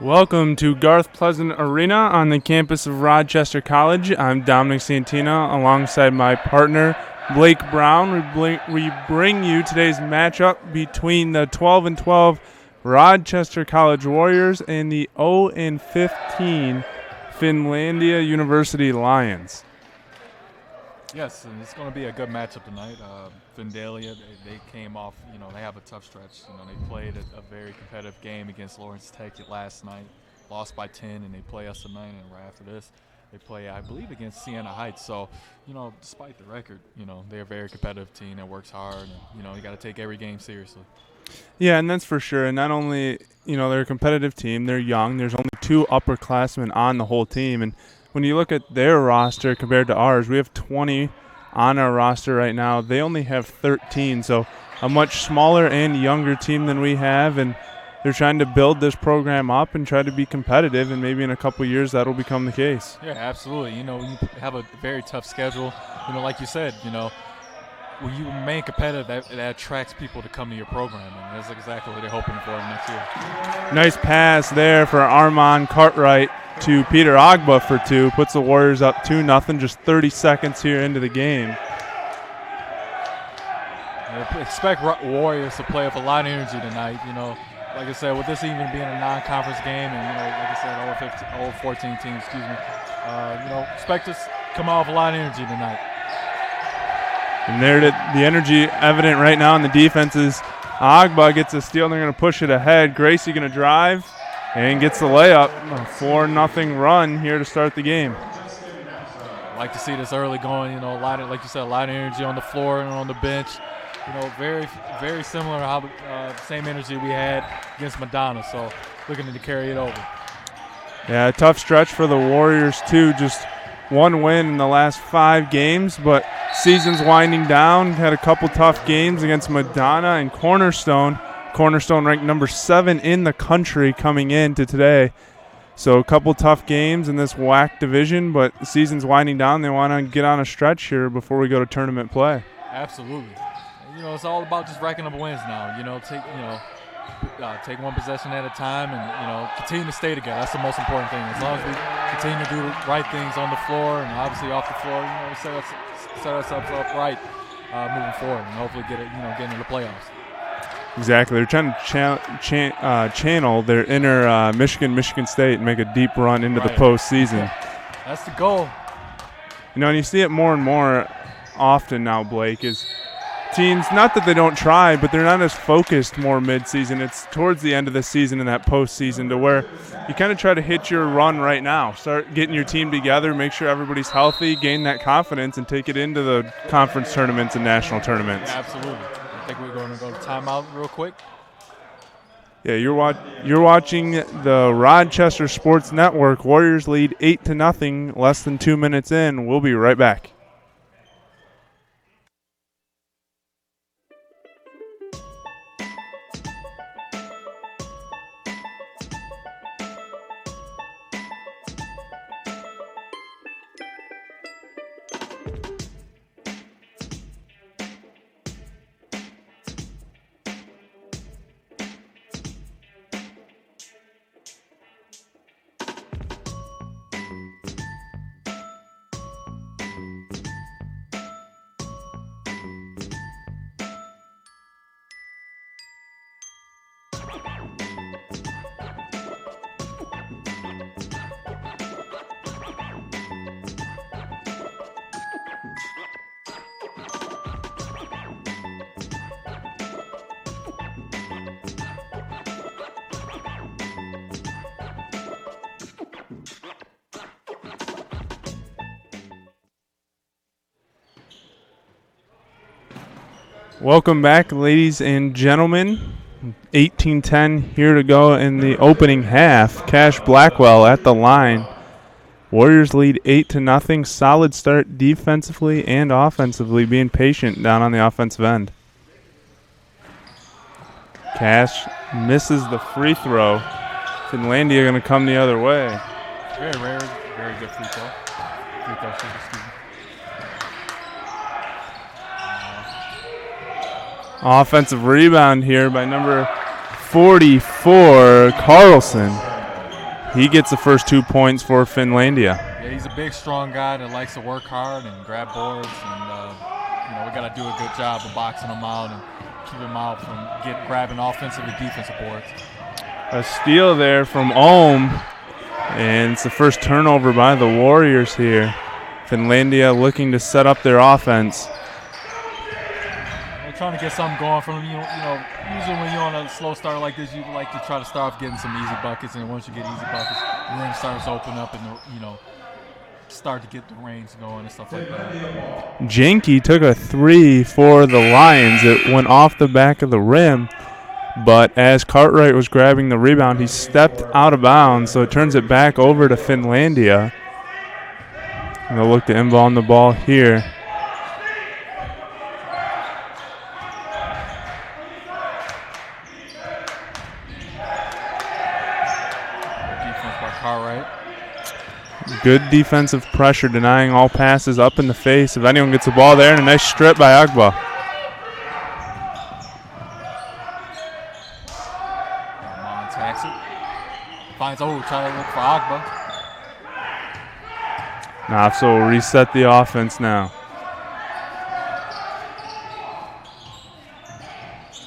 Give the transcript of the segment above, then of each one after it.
Welcome to Garth Pleasant Arena on the campus of Rochester College. I'm Dominic Santina alongside my partner Blake Brown. We bring you today's matchup between the 12-12 Rochester College Warriors and the 0-15 Finlandia University Lions. Yes, and it's going to be a good matchup tonight. Finlandia, they came off, they have a tough stretch. They played a very competitive game against Lawrence Tech last night, lost by 10, and they play us tonight. And right after this, they play, I believe, against Siena Heights. So, despite the record, they're a very competitive team that works hard. And, you got to take every game seriously. Yeah, and that's for sure. And not only, they're a competitive team, they're young. There's only 2 upperclassmen on the whole team. And when you look at their roster compared to ours, we have 20 on our roster right now. They only have 13, so a much smaller and younger team than we have, and they're trying to build this program up and try to be competitive, and maybe in a couple years that'll become the case. Yeah, absolutely. You have a very tough schedule. Like you said, when you remain competitive, that attracts people to come to your program, and that's exactly what they're hoping for next year. Nice pass there for Armand Cartwright to Peter Ogba for 2. Puts the Warriors up 2-0, just 30 seconds here into the game. Expect Warriors to play with a lot of energy tonight. Like I said, with this even being a non-conference game, and like I said, 14 teams, expect us to come out with a lot of energy tonight. And there, the energy evident right now in the defense is Ogba gets a steal, and they're going to push it ahead. Gracie going to drive and gets the layup. A 4-0 run here to start the game. I like to see this early going. A lot of, like you said, a lot of energy on the floor and on the bench. Very, very similar to how same energy we had against Madonna. So looking to carry it over. Yeah, a tough stretch for the Warriors too. Just 1 win in the last 5 games, but season's winding down. Had a couple tough games against Madonna and Cornerstone. Cornerstone ranked number 7 in the country coming into today. So a couple tough games in this WAC division, but the season's winding down. They want to get on a stretch here before we go to tournament play. Absolutely. It's all about just racking up wins now. Take one possession at a time and, continue to stay together. That's the most important thing. As long as we continue to do the right things on the floor and obviously off the floor, set ourselves up right moving forward and hopefully get into the playoffs. Exactly. They're trying to channel their inner Michigan State and make a deep run into the postseason. That's the goal. And you see it more and more often now, Blake, is teams, not that they don't try, but they're not as focused more midseason. It's towards the end of the season and that postseason to where you kind of try to hit your run right now. Start getting your team together, make sure everybody's healthy, gain that confidence, and take it into the conference tournaments and national tournaments. Absolutely. I think we're going to go to timeout real quick. Yeah, you're watching the Rochester Sports Network. Warriors lead 8-0, less than 2 minutes in. We'll be right back. Welcome back, ladies and gentlemen. 18-10 here to go in the opening half. Cash Blackwell at the line. Warriors lead 8-0. Solid start defensively and offensively, being patient down on the offensive end. Cash misses the free throw. Finlandia going to come the other way. Very rare, very good free throw. Free throw shoot, excuse me. Offensive rebound here by number 44, Carlson. He gets the first 2 points for Finlandia. Yeah, he's a big, strong guy that likes to work hard and grab boards, and we got to do a good job of boxing him out and keep him out from grabbing offensive and defensive boards. A steal there from Ohm, and it's the first turnover by the Warriors here. Finlandia looking to set up their offense. Trying to get something going from him. Usually when you're on a slow start like this, you like to try to start off getting some easy buckets, and once you get easy buckets, the rim starts to open up and start to get the range going and stuff like that. Janke took a three for the Lions. It went off the back of the rim, but as Cartwright was grabbing the rebound, he stepped out of bounds, so it turns it back over to Finlandia. And they'll look to inbound the ball here. Good defensive pressure, denying all passes up in the face. If anyone gets the ball there, and a nice strip by Agba. Attacks it. Finds, try to look for Agba. Nafso will reset the offense now.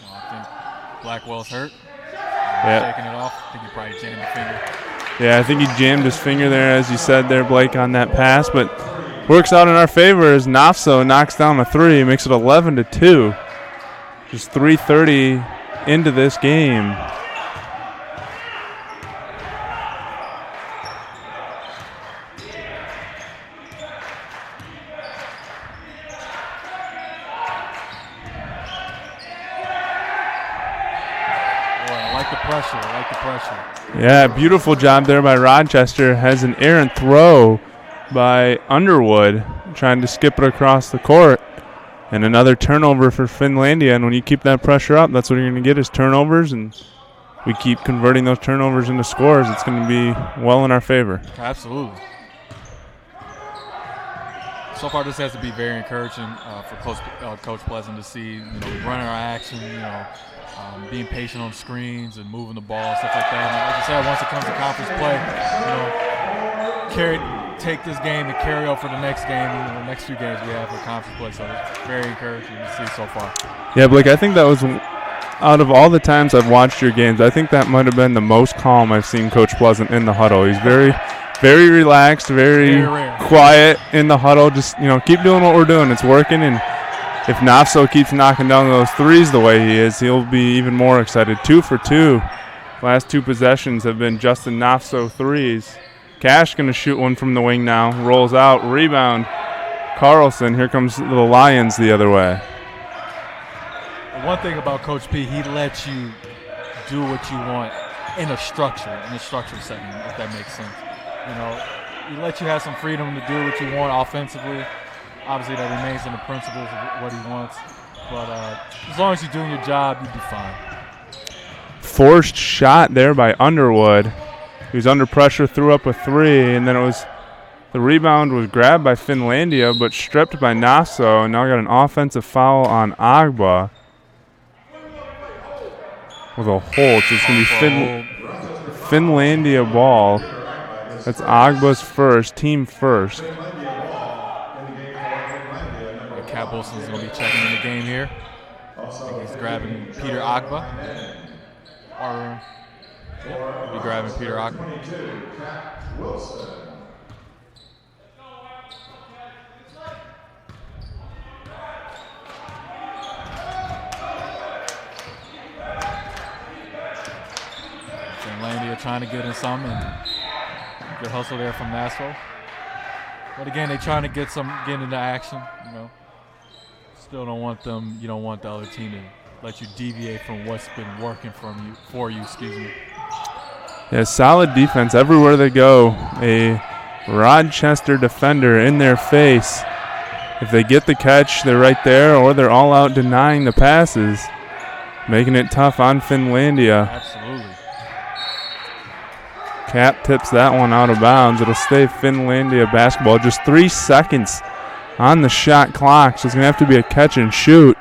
I think Blackwell's hurt. Yeah. Taking it off. I think he probably jammed the finger. Yeah, I think he jammed his finger there, as you said there, Blake, on that pass. But works out in our favor as Nafso knocks down a three, makes it 11-2. Just 3:30 into this game. I like the pressure. Yeah, beautiful job there by Rochester. Has an errant throw by Underwood, trying to skip it across the court. And another turnover for Finlandia. And when you keep that pressure up, that's what you're going to get is turnovers. And we keep converting those turnovers into scores. It's going to be well in our favor. Absolutely. So far, this has to be very encouraging for Coach Pleasant to see, running our action, being patient on screens and moving the ball, stuff like that. And like I said, once it comes to conference play, take this game and carry over for the next game, the next few games we have for conference play. So it's very encouraging to see so far. Yeah, Blake, I think that was, out of all the times I've watched your games, I think that might have been the most calm I've seen Coach Pleasant in the huddle. He's very, very relaxed, very quiet in the huddle. Just, keep doing what we're doing. It's working, and if Nafso keeps knocking down those threes the way he is, he'll be even more excited. 2 for 2. Last two possessions have been Justin Nafso threes. Cash going to shoot one from the wing now. Rolls out. Rebound. Carlson. Here comes the Lions the other way. One thing about Coach P, he lets you do what you want in a structured setting, if that makes sense. He lets you have some freedom to do what you want offensively. Obviously, that remains in the principles of what he wants. But as long as you're doing your job, you'll be fine. Forced shot there by Underwood. He was under pressure, threw up a three, and then the rebound was grabbed by Finlandia, but stripped by Nafso, and now got an offensive foul on Agba. With a hold, so it's going to be Finlandia ball. That's Agba's first, team first. Cap Wilson's going to be checking in the game here. I think he's grabbing Peter Agba. Or we'll be grabbing Peter Ockman. Finlandia trying to get in some, and good hustle there from Nassau. But again, they trying to get into action. You know, still don't want them. You don't want the other team to let you deviate from what's been working for you. Excuse me. Yeah, solid defense everywhere they go. A Rochester defender in their face. If they get the catch, they're right there, or they're all out denying the passes, making it tough on Finlandia. Absolutely. Cap tips that one out of bounds. It'll stay Finlandia basketball. Just 3 seconds on the shot clock, so it's going to have to be a catch and shoot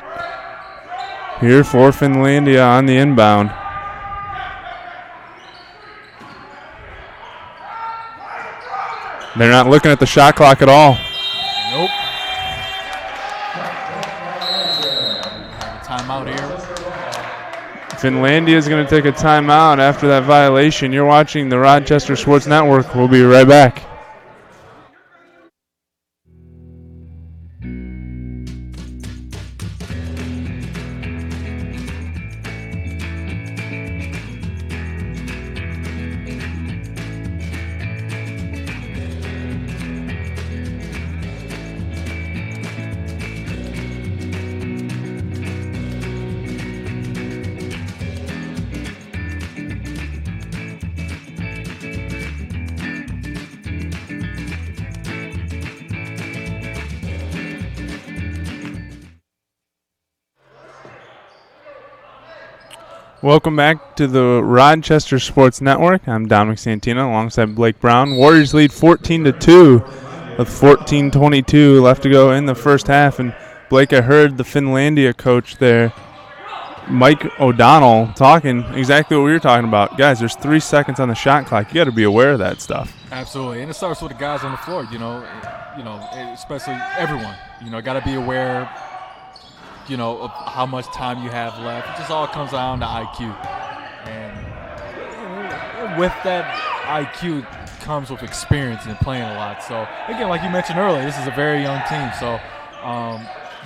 here for Finlandia on the inbound. They're not looking at the shot clock at all. Nope. Timeout here. Finlandia is going to take a timeout after that violation. You're watching the Rochester Sports Network. We'll be right back. Welcome back to the Rochester Sports Network. I'm Dominic Santina alongside Blake Brown. Warriors lead 14-2 with 14:22 left to go in the first half. And Blake, I heard the Finlandia coach there, Mike O'Donnell, talking exactly what we were talking about. Guys, there's 3 seconds on the shot clock. You got to be aware of that stuff. Absolutely, and it starts with the guys on the floor. Especially everyone. Got to be aware. Of how much time you have left. It just all comes down to IQ. And with that IQ comes with experience and playing a lot. So, again, like you mentioned earlier, this is a very young team. So,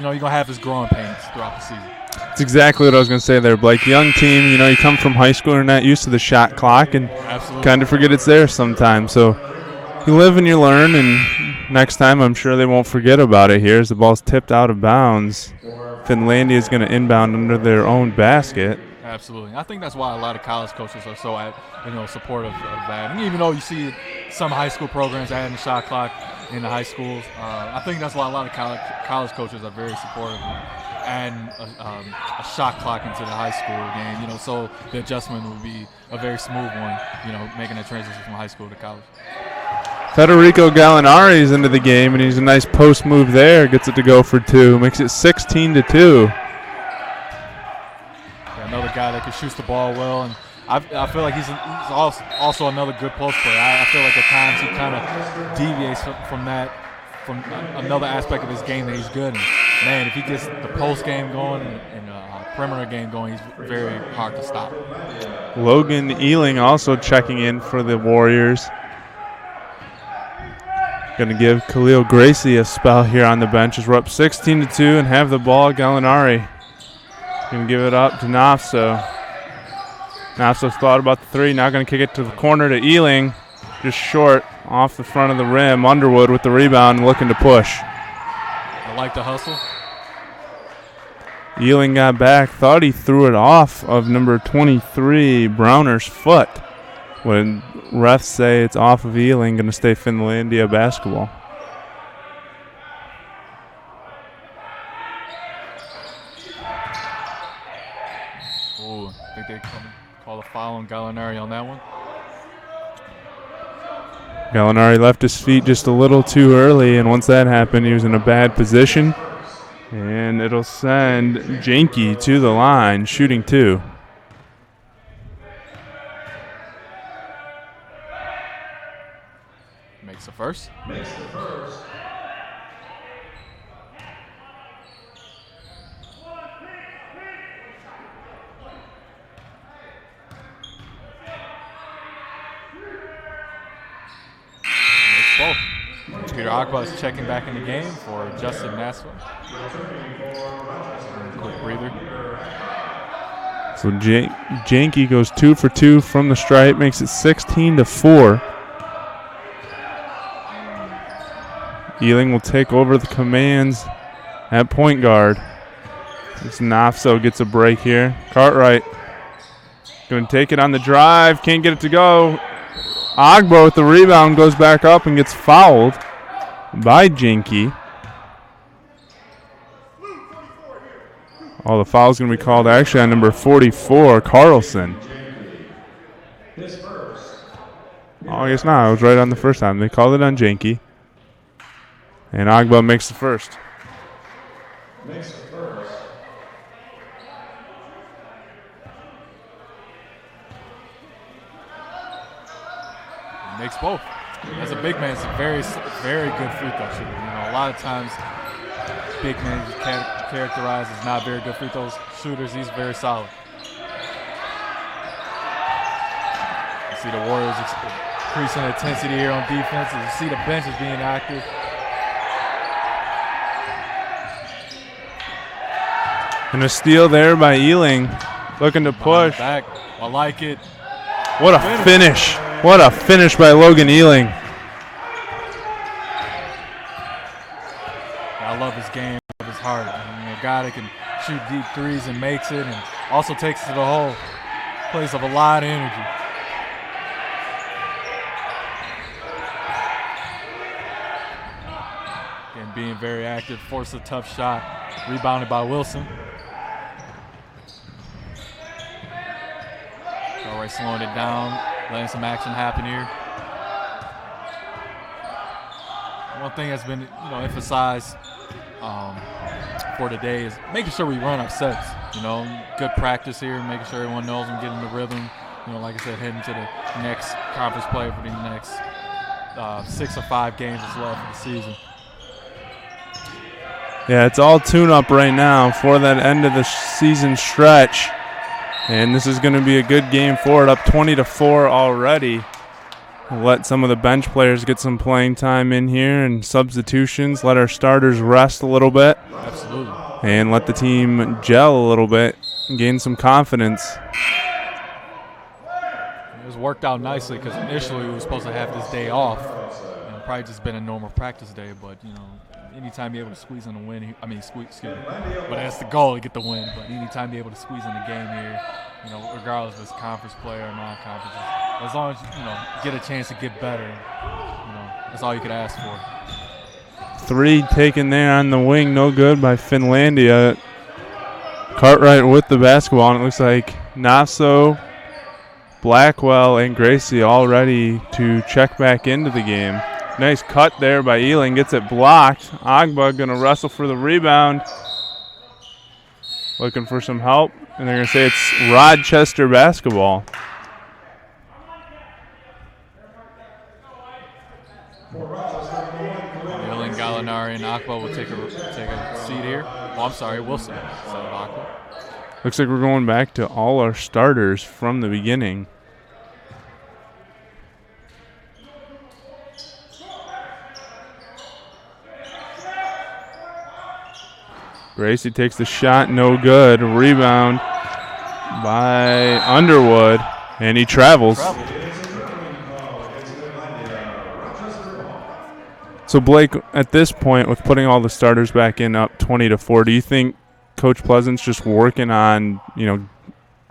you're going to have his growing pains throughout the season. That's exactly what I was going to say there, Blake. Young team, you come from high school and not used to the shot clock and kind of forget it's there sometimes. So, you live and you learn, and next time I'm sure they won't forget about it here as the ball's tipped out of bounds. Finlandia is going to inbound under their own basket. Absolutely. I think that's why a lot of college coaches are so supportive of that. And even though you see some high school programs adding the shot clock in the high schools, I think that's why a lot of college coaches are very supportive of adding a shot clock into the high school game, so the adjustment will be a very smooth one, making a transition from high school to college. Federico Gallinari is into the game, and he's a nice post move there. Gets it to go for 2. Makes it 16-2. Yeah, another guy that can shoot the ball well, and I feel like he's also another good post player. I feel like at times he kind of deviates from another aspect of his game that he's good in. Man, if he gets the post game going and perimeter game going, he's very hard to stop. Logan Ealing also checking in for the Warriors. Going to give Khalil Gracie a spell here on the bench as we're up 16-2 and have the ball. Gallinari going to give it up to Nafso. Nafso's thought about the 3. Now going to kick it to the corner to Ealing. Just short off the front of the rim. Underwood with the rebound looking to push. I like the hustle. Ealing got back. Thought he threw it off of number 23, Browner's foot. When refs say it's off of Ealing, going to stay Finlandia basketball. Oh, I think they call a foul on Gallinari on that one. Gallinari left his feet just a little too early, and once that happened, he was in a bad position. And it'll send Janke to the line, shooting 2. Makes the first. Peter Agba is checking back in the game for Justin Nassau. Quick breather. So Janke goes 2 for 2 from the stripe, makes it 16-4. Ealing will take over the commands at point guard. This Nafso gets a break here. Cartwright going to take it on the drive. Can't get it to go. Agbo with the rebound goes back up and gets fouled by Janke. Oh, the foul's going to be called actually on number 44, Carlson. Oh, I guess not. I was right on the first time. They called it on Janke. And Agbo makes the first. Makes both. As a big man, it's a very, very good free throw shooter. A lot of times, big men characterized as not very good free throw shooters. He's very solid. You see the Warriors increasing intensity here on defense. You see the bench is being active. And a steal there by Ealing, looking to push. Back. I like it. What a finish. What a finish by Logan Ealing. I love his game, I love his heart. A guy that can shoot deep threes and makes it, and also takes it to the hole. Plays of a lot of energy. Again, being very active, forced a tough shot, rebounded by Wilson. All right, slowing it down, letting some action happen here. One thing that's been, emphasized for today is making sure we run our sets. Good practice here, making sure everyone knows I'm getting the rhythm. Like I said, heading to the next conference play for the next 6 or 5 games that's left of the season. Yeah, it's all tune-up right now for that end of the season stretch. And this is going to be a good game for it, up 20-4 already. We'll let some of the bench players get some playing time in here and substitutions. Let our starters rest a little bit. Absolutely. And let the team gel a little bit and gain some confidence. It was worked out nicely because initially we were supposed to have this day off. Probably just been a normal practice day, but, anytime you're able to squeeze in a win, excuse me. But that's the goal, to get the win. But anytime you're able to squeeze in the game here, regardless if it's conference play or non-conference, as long as you get a chance to get better, that's all you could ask for. 3 taken there on the wing, no good by Finlandia. Cartwright with the basketball, and it looks like Nasso, Blackwell, and Gracie all ready to check back into the game. Nice cut there by Ealing, gets it blocked. Agba going to wrestle for the rebound. Looking for some help, and they're going to say it's Rochester basketball. Ealing, Gallinari, and Agba will take a seat here. Oh, I'm sorry, Wilson instead of Agba. Looks like we're going back to all our starters from the beginning. Gracie takes the shot, no good. Rebound by Underwood, and he travels. So, Blake, at this point, with putting all the starters back in up 20-4, do you think Coach Pleasant's just working on,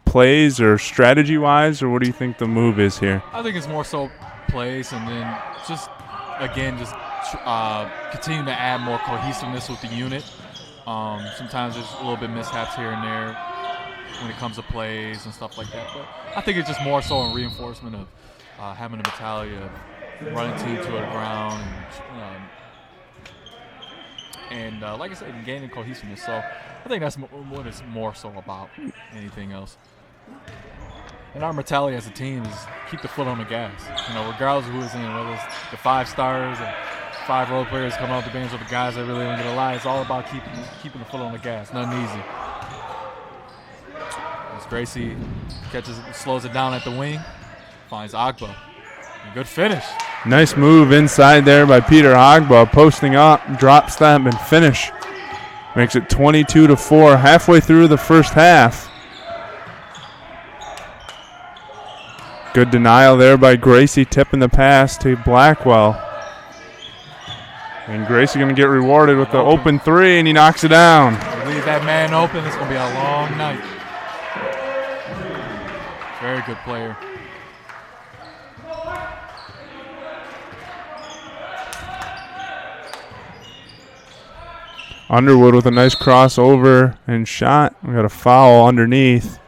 plays or strategy-wise, or what do you think the move is here? I think it's more so plays, and then just continue to add more cohesiveness with the unit. Sometimes there's a little bit mishaps here and there when it comes to plays and stuff like that. But I think it's just more so a reinforcement of having the mentality of running team to the ground and like I said, gaining cohesiveness. So I think that's what it's more so about anything else. And our mentality as a team is keep the foot on the gas. Regardless of who is in, whether it's the 5 stars or 5 role players coming off the bench or the guys that really don't get a lie. It's all about keeping the foot on the gas. Nothing easy. As Gracie slows it down at the wing, finds Agba. Good finish. Nice move inside there by Peter Hogba, posting up, drop step, and finish. Makes it 22-4, halfway through the first half. Good denial there by Gracie, tipping the pass to Blackwell. And Gracie going to get rewarded with the open three, and he knocks it down. Leave that man open. It's going to be a long night. Very good player. Underwood with a nice crossover and shot. We got a foul underneath.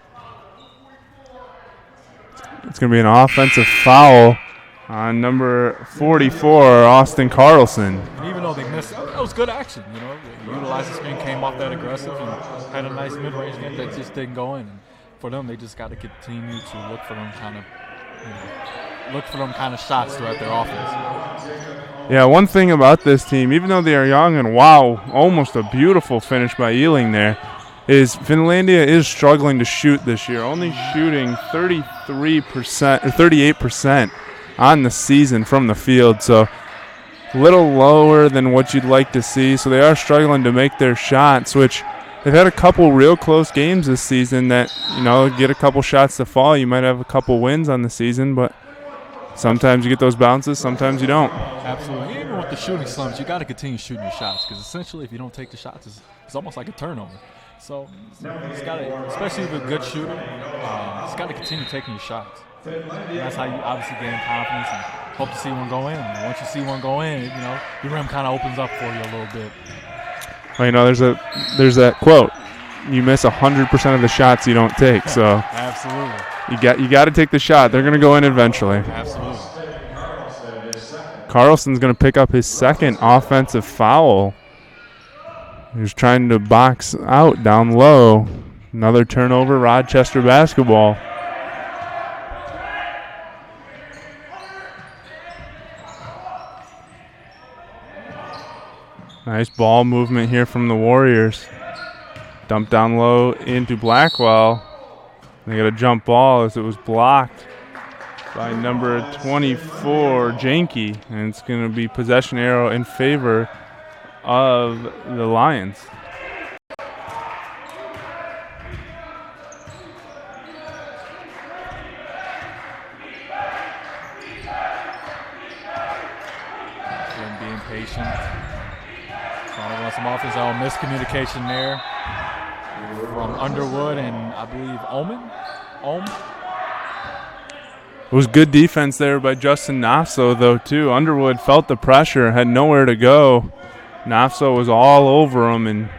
It's going to be an offensive foul on number 44, Austin Carlson. And even though they missed, that was good action. You know, they utilized the screen, came off that aggressive, and had a nice mid-range game that just didn't go in. And for them, they just got to continue to look for them kind of shots throughout their offense. Yeah, one thing about this team, even though they are young, and wow, almost a beautiful finish by Ealing there, is Finlandia is struggling to shoot this year, only shooting 33% or 38% on the season from the field, so a little lower than what you'd like to see. So they are struggling to make their shots, which they've had a couple real close games this season that, you know, get a couple shots to fall. You might have a couple wins on the season, but sometimes you get those bounces, sometimes you don't. Absolutely. Even with the shooting slumps, you got to continue shooting your shots, because essentially if you don't take the shots, it's almost like a turnover. So it's got to, especially with a good shooter, it's got to continue taking your shots. And that's how you obviously gain confidence and hope to see one go in. And once you see one go in, you know, your rim kind of opens up for you a little bit. Well, you know, there's that quote: you miss 100% of the shots you don't take. So absolutely, you got to take the shot. They're going to go in eventually. Absolutely. Carlson's going to pick up his second offensive foul. He's trying to box out down low. Another turnover, Rochester basketball. Nice ball movement here from the Warriors. Dump down low into Blackwell. They got a jump ball as it was blocked by number 24, Janke. And it's going to be possession arrow in favor of the Lions. Being patient. Trying to run some offense. Miscommunication there from Underwood and I believe Ohm. It was good defense there by Justin Nafso, though, too. Underwood felt the pressure, had nowhere to go. Nafso was all over him and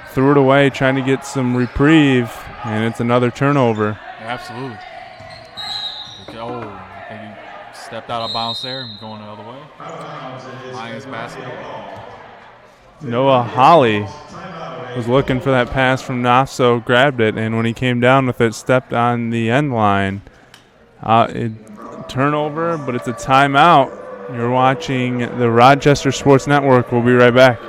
threw it away, trying to get some reprieve, and it's another turnover. Absolutely. Oh, I think he stepped out of bounds there and going the other way. Lions basketball. Noah Holly was looking for that pass from Nafso, grabbed it, and when he came down with it, stepped on the end line. Turnover, but it's a timeout. You're watching the Rochester Sports Network. We'll be right back.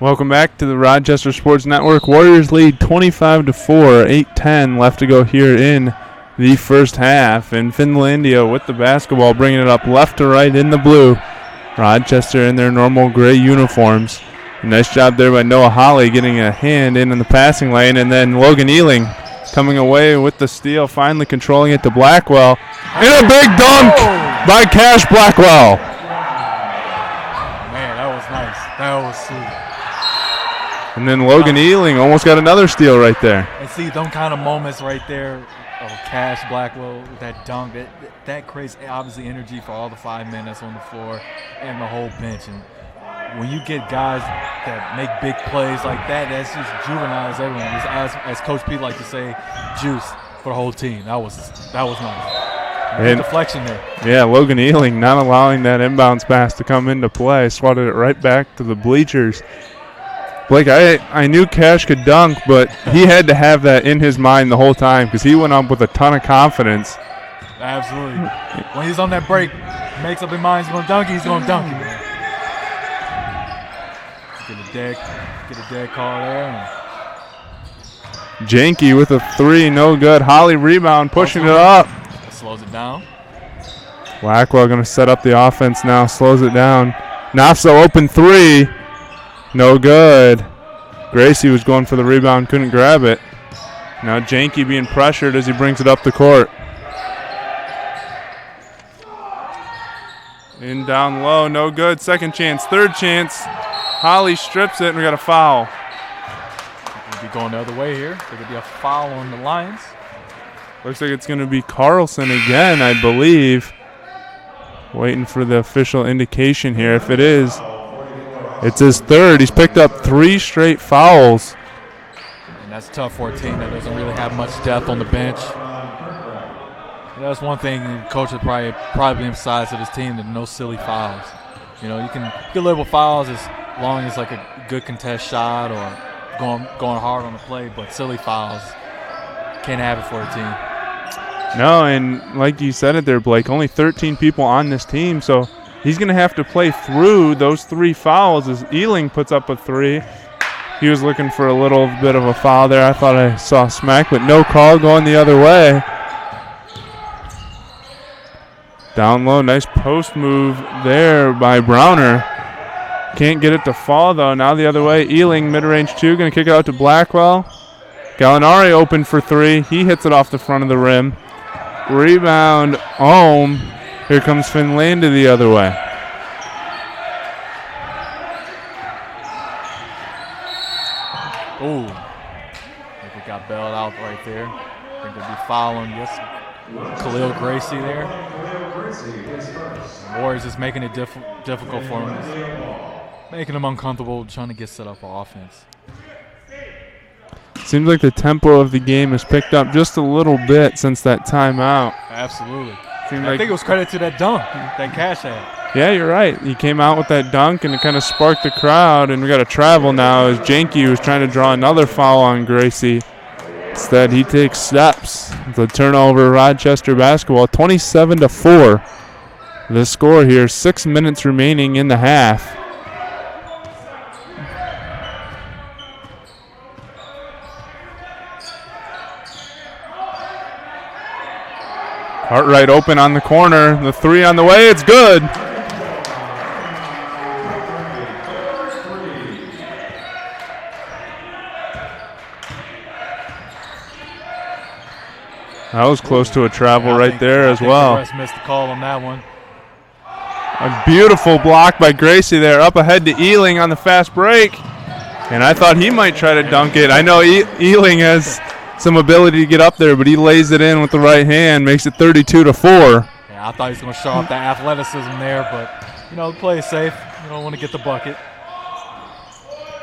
Welcome back to the Rochester Sports Network. Warriors lead 25-4, 8:10 left to go here in the first half. And Finlandia with the basketball, bringing it up left to right in the blue. Rochester in their normal gray uniforms. Nice job there by Noah Holly getting a hand in the passing lane, and then Logan Ealing coming away with the steal, finally controlling it to Blackwell. And a big dunk by Cash Blackwell. Man, that was nice. That was sweet. And then Logan Ealing almost got another steal right there. And see, them kind of moments right there of Cash Blackwell, that dunk, that creates obviously energy for all the 5 men that's on the floor and the whole bench. And when you get guys that make big plays like that, that's just juvenilizes everyone. Just as Coach Pete likes to say, juice for the whole team. That was nice. And deflection there. Yeah, Logan Ealing not allowing that inbounds pass to come into play. Swatted it right back to the bleachers. Blake, I knew Cash could dunk, but he had to have that in his mind the whole time because he went up with a ton of confidence. Absolutely. When he's on that break, makes up his mind he's going to dunk it, he's going to dunk it. Get a dead call there. Janke with a 3, no good. Holly rebound, pushing it up. Slows it down. Blackwell going to set up the offense now, slows it down. Nafso open 3. No good. Gracie was going for the rebound, couldn't grab it. Now Janke being pressured as he brings it up the court. In down low, no good. Second chance, third chance. Holly strips it, and we got a foul. We'll be going the other way here. There could be a foul on the Lions. Looks like it's going to be Carlson again, I believe. Waiting for the official indication here. If it is, it's his third. He's picked up 3 straight fouls. And that's tough for a team that doesn't really have much depth on the bench. That's one thing Coach would probably emphasize to his team, that no silly fouls. You know, you can live with fouls as long as like a good contest shot or going hard on the play, but silly fouls can't have it for a team. No, and like you said it there, Blake, only 13 people on this team, so he's going to have to play through those 3 fouls as Ealing puts up a 3. He was looking for a little bit of a foul there. I thought I saw a smack, but no call going the other way. Down low, nice post move there by Browner. Can't get it to fall, though. Now the other way. Ealing, mid-range 2, going to kick it out to Blackwell. Gallinari open for 3. He hits it off the front of the rim. Rebound, home. Here comes Finlandia the other way. Ooh. I think it got bailed out right there. I think they'll be fouling Khalil Gracie there. The Warriors is making it difficult for him. Making them uncomfortable, trying to get set up for offense. Seems like the tempo of the game has picked up just a little bit since that timeout. Absolutely. I think it was credit to that dunk that Cash had. Yeah, you're right. He came out with that dunk, and it kind of sparked the crowd, and we got to travel now as Janke was trying to draw another foul on Gracie. Instead, he takes steps. The turnover, Rochester basketball, 27-4. The score here, 6 minutes remaining in the half. Cartwright open on the corner. The 3 on the way. It's good. That was close to a travel right there as well. The refs missed the call on that one. A beautiful block by Gracie there. Up ahead to Ealing on the fast break. And I thought he might try to dunk it. I know Ealing has some ability to get up there, but he lays it in with the right hand, makes it 32-4. Yeah, I thought he was going to show off that athleticism there, but, you know, the play is safe. You don't want to get the bucket.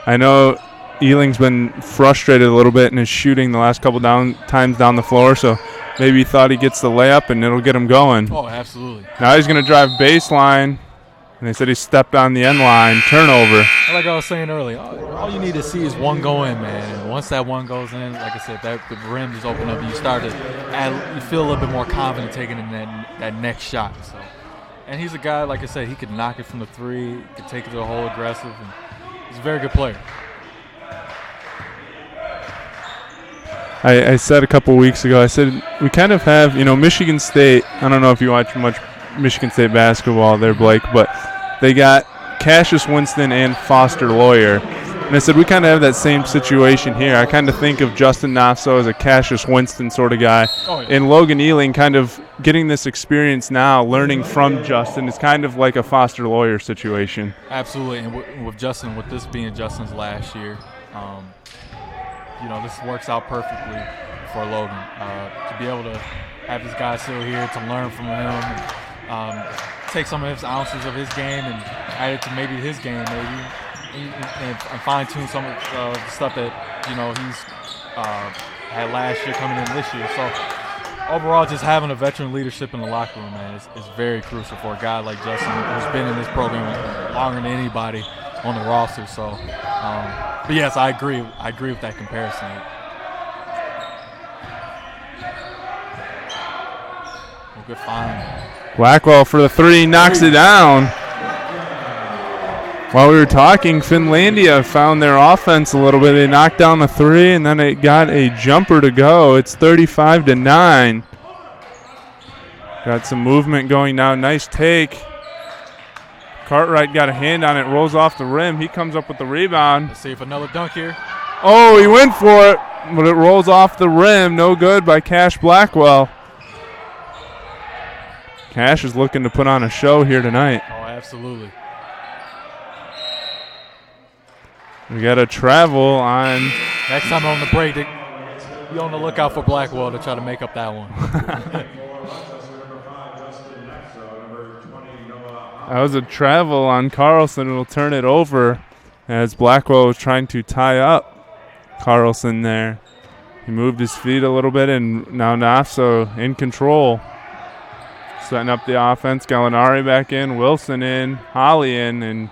I know Ealing's been frustrated a little bit in his shooting the last couple times down the floor, so maybe he thought he gets the layup and it'll get him going. Oh, absolutely. Now he's going to drive baseline, and they said he stepped on the end line. Turnover. Like I was saying earlier, all you need to see is one go in, man. And once that one goes in, like I said, the rim just open up, and you feel a little bit more confident taking in that next shot. So, and he's a guy, like I said, he could knock it from the 3, he could take it to the hole aggressive, and he's a very good player. I said a couple weeks ago, I said we kind of have, Michigan State. I don't know if you watch much Michigan State basketball there, Blake, but they got Cassius Winston and Foster Lawyer. And I said we kind of have that same situation here. I kind of think of Justin Nafso as a Cassius Winston sort of guy. Oh, yeah. And Logan Ealing kind of getting this experience now, learning from Justin, is kind of like a Foster Lawyer situation. Absolutely. And with Justin, with this being Justin's last year, this works out perfectly for Logan. To be able to have this guy still here, to learn from him, and take some of his ounces of his game and add it to maybe his game, and fine-tune some of the stuff that, he's had last year coming in this year. So overall, just having a veteran leadership in the locker room, man, is very crucial for a guy like Justin, who's been in this program longer than anybody on the roster. So, but yes, I agree. I agree with that comparison. Well, good find. Blackwell for the three, knocks it down. While we were talking, Finlandia found their offense a little bit. They knocked down the three, and then it got a jumper to go. It's 35-9. Got some movement going now. Nice take. Cartwright got a hand on it, rolls off the rim. He comes up with the rebound. Let's see if another dunk here. Oh, he went for it, but it rolls off the rim. No good by Cash Blackwell. Cash is looking to put on a show here tonight. Oh, absolutely. We got to travel on. Next time on the break, be on the lookout for Blackwell to try to make up that one. That was a travel on Carlson. It'll turn it over as Blackwell was trying to tie up Carlson there. He moved his feet a little bit, and now Nafso in control. Setting up the offense. Gallinari back in, Wilson in, Holly in, and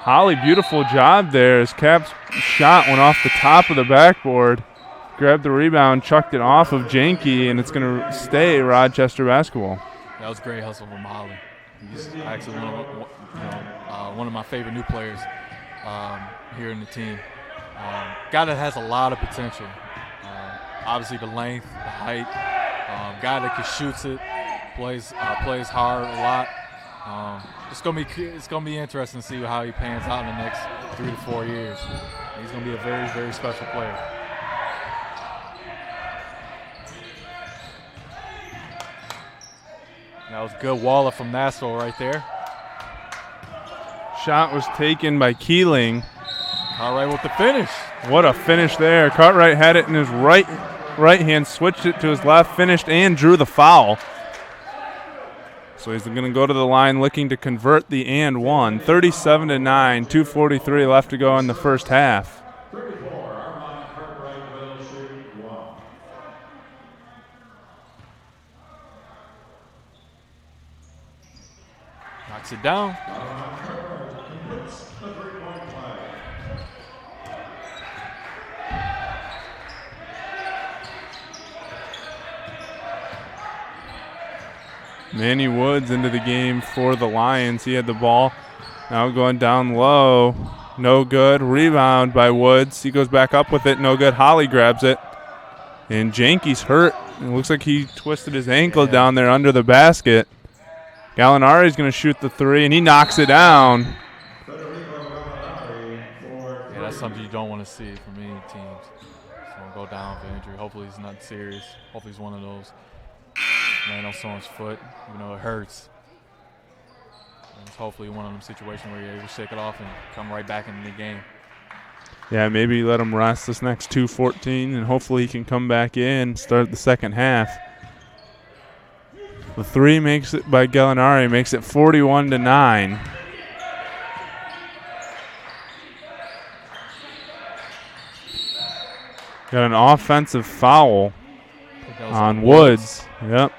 Holly, beautiful job there as Cap's shot went off the top of the backboard. Grabbed the rebound, chucked it off of Janke, and it's going to stay Rochester basketball. That was great hustle from Holly. He's actually one of my favorite new players here in the team. Guy that has a lot of potential. Obviously the length, the height. Guy that can shoots it, plays hard a lot. It's gonna be interesting to see how he pans out in the next 3 to 4 years. He's gonna be a very, very special player. That was good Waller from Nassau right there. Shot was taken by Keeling. Cartwright with the finish. What a finish there. Cartwright had it in his right hand, switched it to his left, finished, and drew the foul. So he's going to go to the line looking to convert the and one. 37-9, 2:43 left to go in the first half. Knocks it down. Manny Woods into the game for the Lions. He had the ball. Now going down low. No good. Rebound by Woods. He goes back up with it. No good. Holly grabs it. And Janke's hurt. It looks like he twisted his ankle down there under the basket. Gallinari's going to shoot the three, and he knocks it down. Yeah, that's something you don't want to see from any teams. Someone go down for injury. Hopefully he's not serious. Hopefully he's one of those. Land on someone's foot, even though it hurts. And it's hopefully one of them situations where you're able to shake it off and come right back into the game. Yeah, maybe let him rest this next 2:14, and hopefully he can come back in, start the second half. The three makes it by Gallinari, makes it 41-9. Got an offensive foul on Woods. Yep.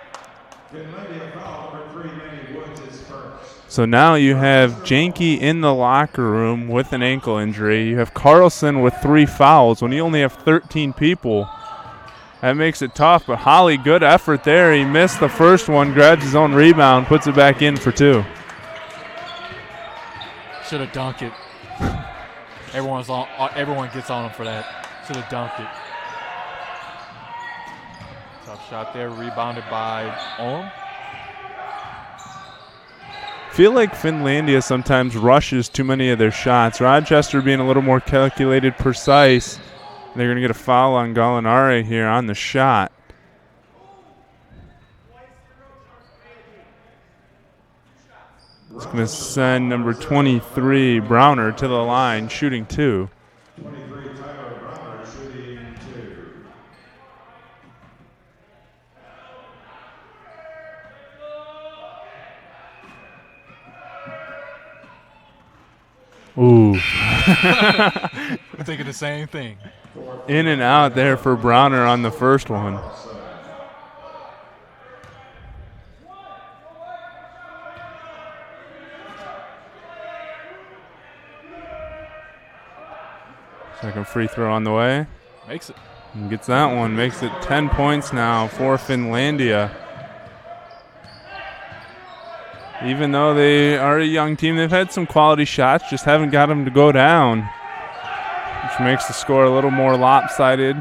So now you have Janke in the locker room with an ankle injury. You have Carlson with 3 fouls when you only have 13 people. That makes it tough, but Holly, good effort there. He missed the first one, grabs his own rebound, puts it back in for 2. Should have dunked it. Everyone gets on him for that. Should have dunked it. Tough shot there, rebounded by Orm. feel like Finlandia sometimes rushes too many of their shots. Rochester being a little more calculated, precise. They're going to get a foul on Gallinari here on the shot. It's going to send number 23, Browner, to the line, shooting 2. 23, Tyler Browner, shooting 2. Ooh. I'm thinking the same thing. In and out there for Browner on the first one. Second free throw on the way. Makes it. And gets that one. Makes it 10 points now for Finlandia. Even though they are a young team, they've had some quality shots, just haven't got them to go down, which makes the score a little more lopsided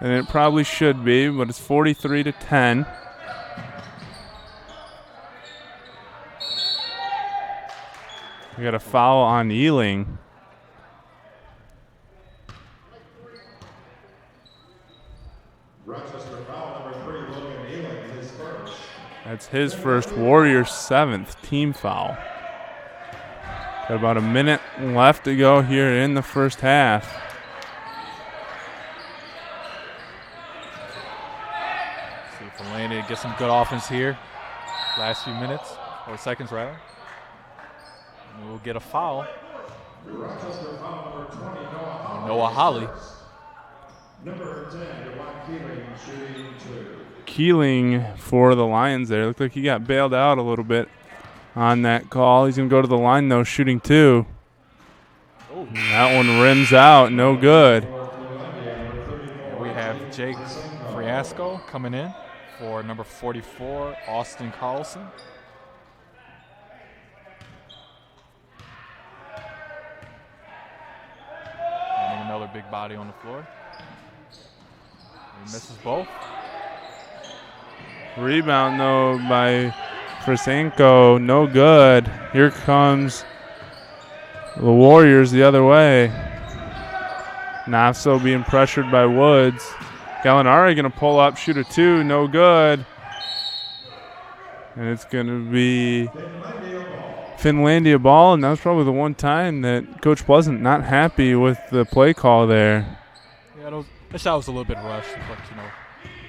than it probably should be, but it's 43-10. We got a foul on Ealing. Rochester foul number 3, Logan Ealing, his first. That's his first, Warriors' 7th team foul. Got about a minute left to go here in the first half. See if Finlandia gets some good offense here. Last few minutes, or seconds rather. And we'll get a foul. Rochester foul number 20, Noah Holly. Number 10, Dwight Keeling, shooting 2. Keeling for the Lions there. Looked like he got bailed out a little bit on that call. He's going to go to the line, though, shooting 2. Oh. That one rims out. No good. And we have Jake Friasco coming in for number 44, Austin Carlson. And another big body on the floor. He misses both. Rebound, though, by Frasenko. No good. Here comes the Warriors the other way. Nafso being pressured by Woods. Gallinari going to pull up, shoot a 2. No good. And it's going to be Finlandia ball, and that was probably the one time that Coach Pleasant not happy with the play call there. Yeah, the shot was a little bit rushed, but,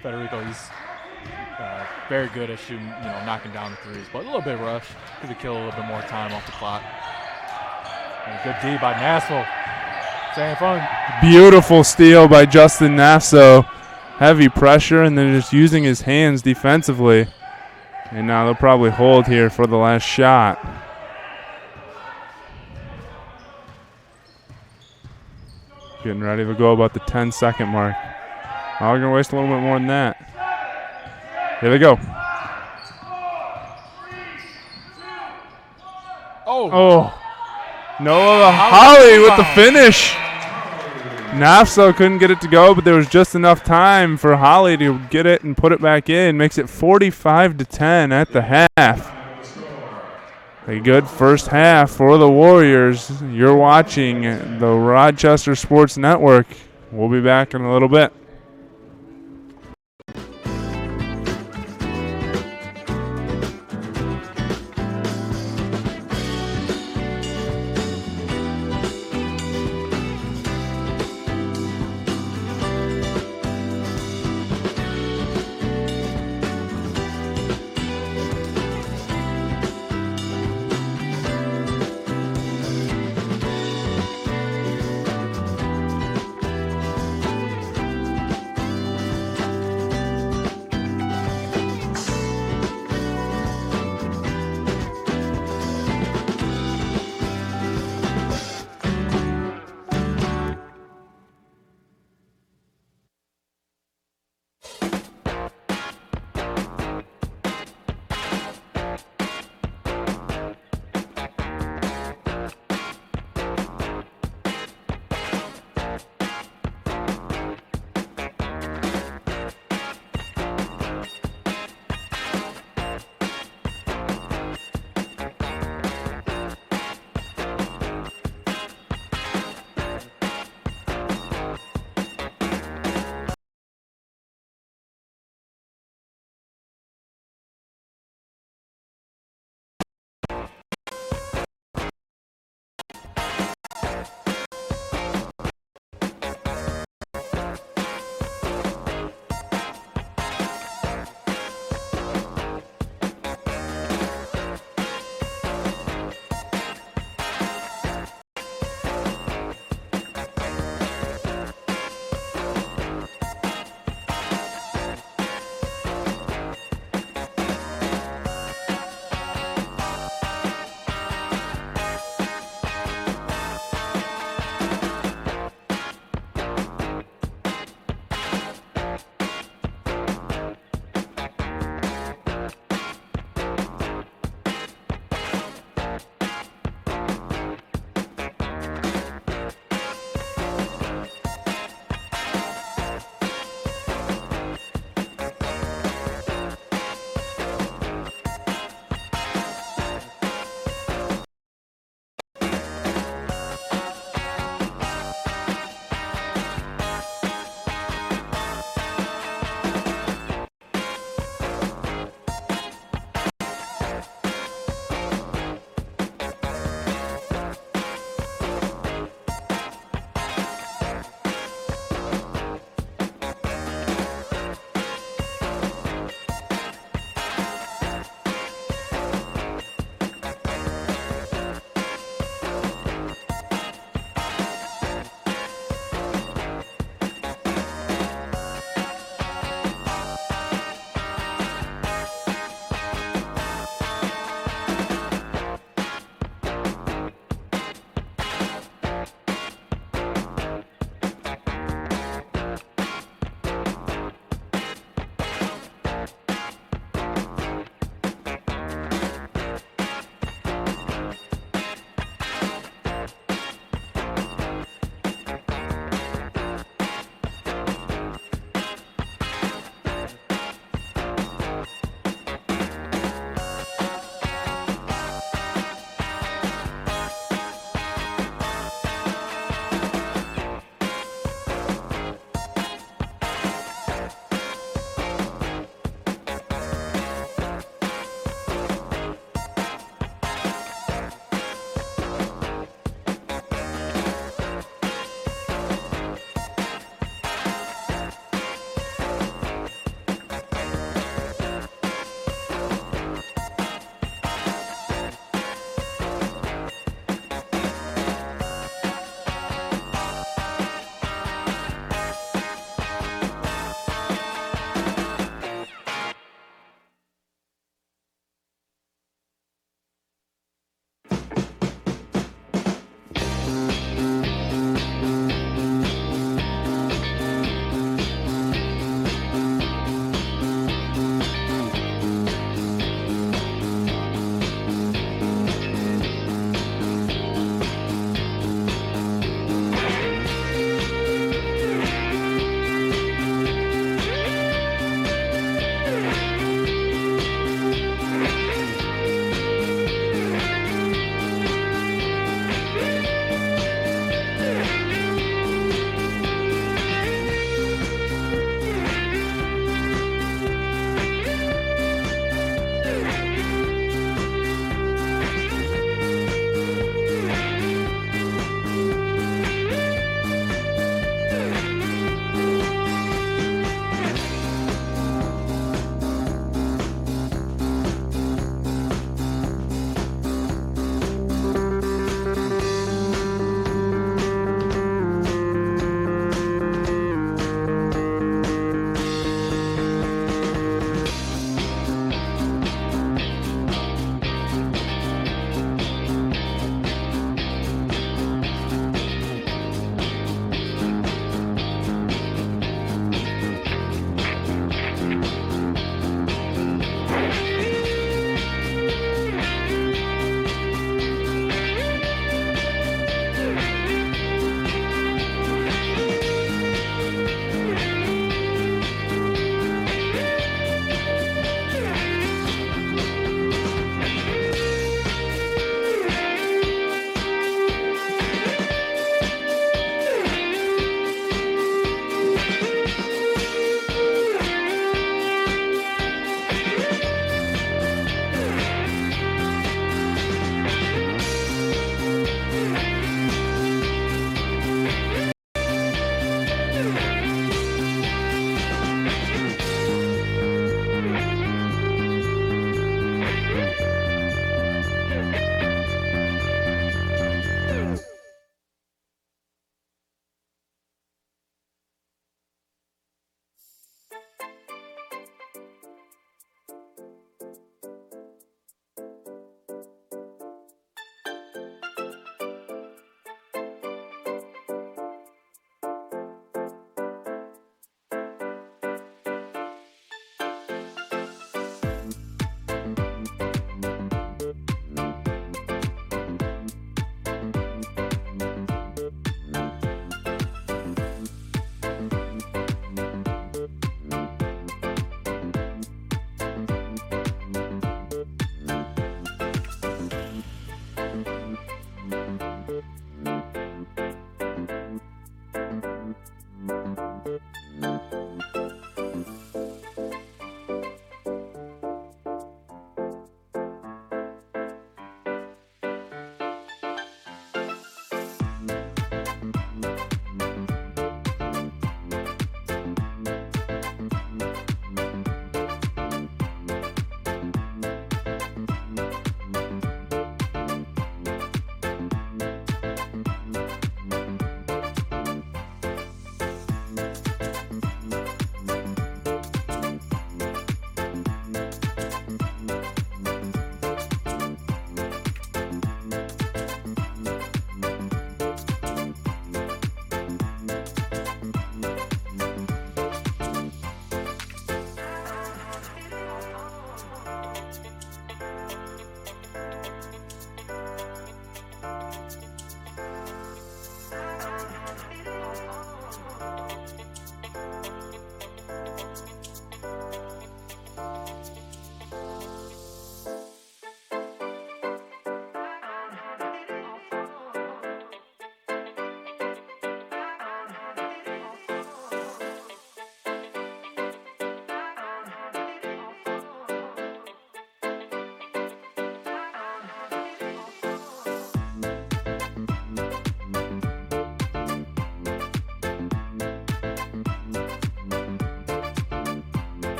Federico, he's very good at shooting, knocking down the threes, but a little bit rushed. Could have killed a little bit more time off the clock. And a good D by Nashville. Staying fun. Beautiful steal by Justin Nafso. Heavy pressure, and then just using his hands defensively. And now they'll probably hold here for the last shot. Getting ready to go about the 10-second mark. Oh, we're going to waste a little bit more than that. Here they go. Oh. Noah Holly with the finish. Nafso couldn't get it to go, but there was just enough time for Holly to get it and put it back in. Makes it 45-10 at the half. A good first half for the Warriors. You're watching the Rochester Sports Network. We'll be back in a little bit.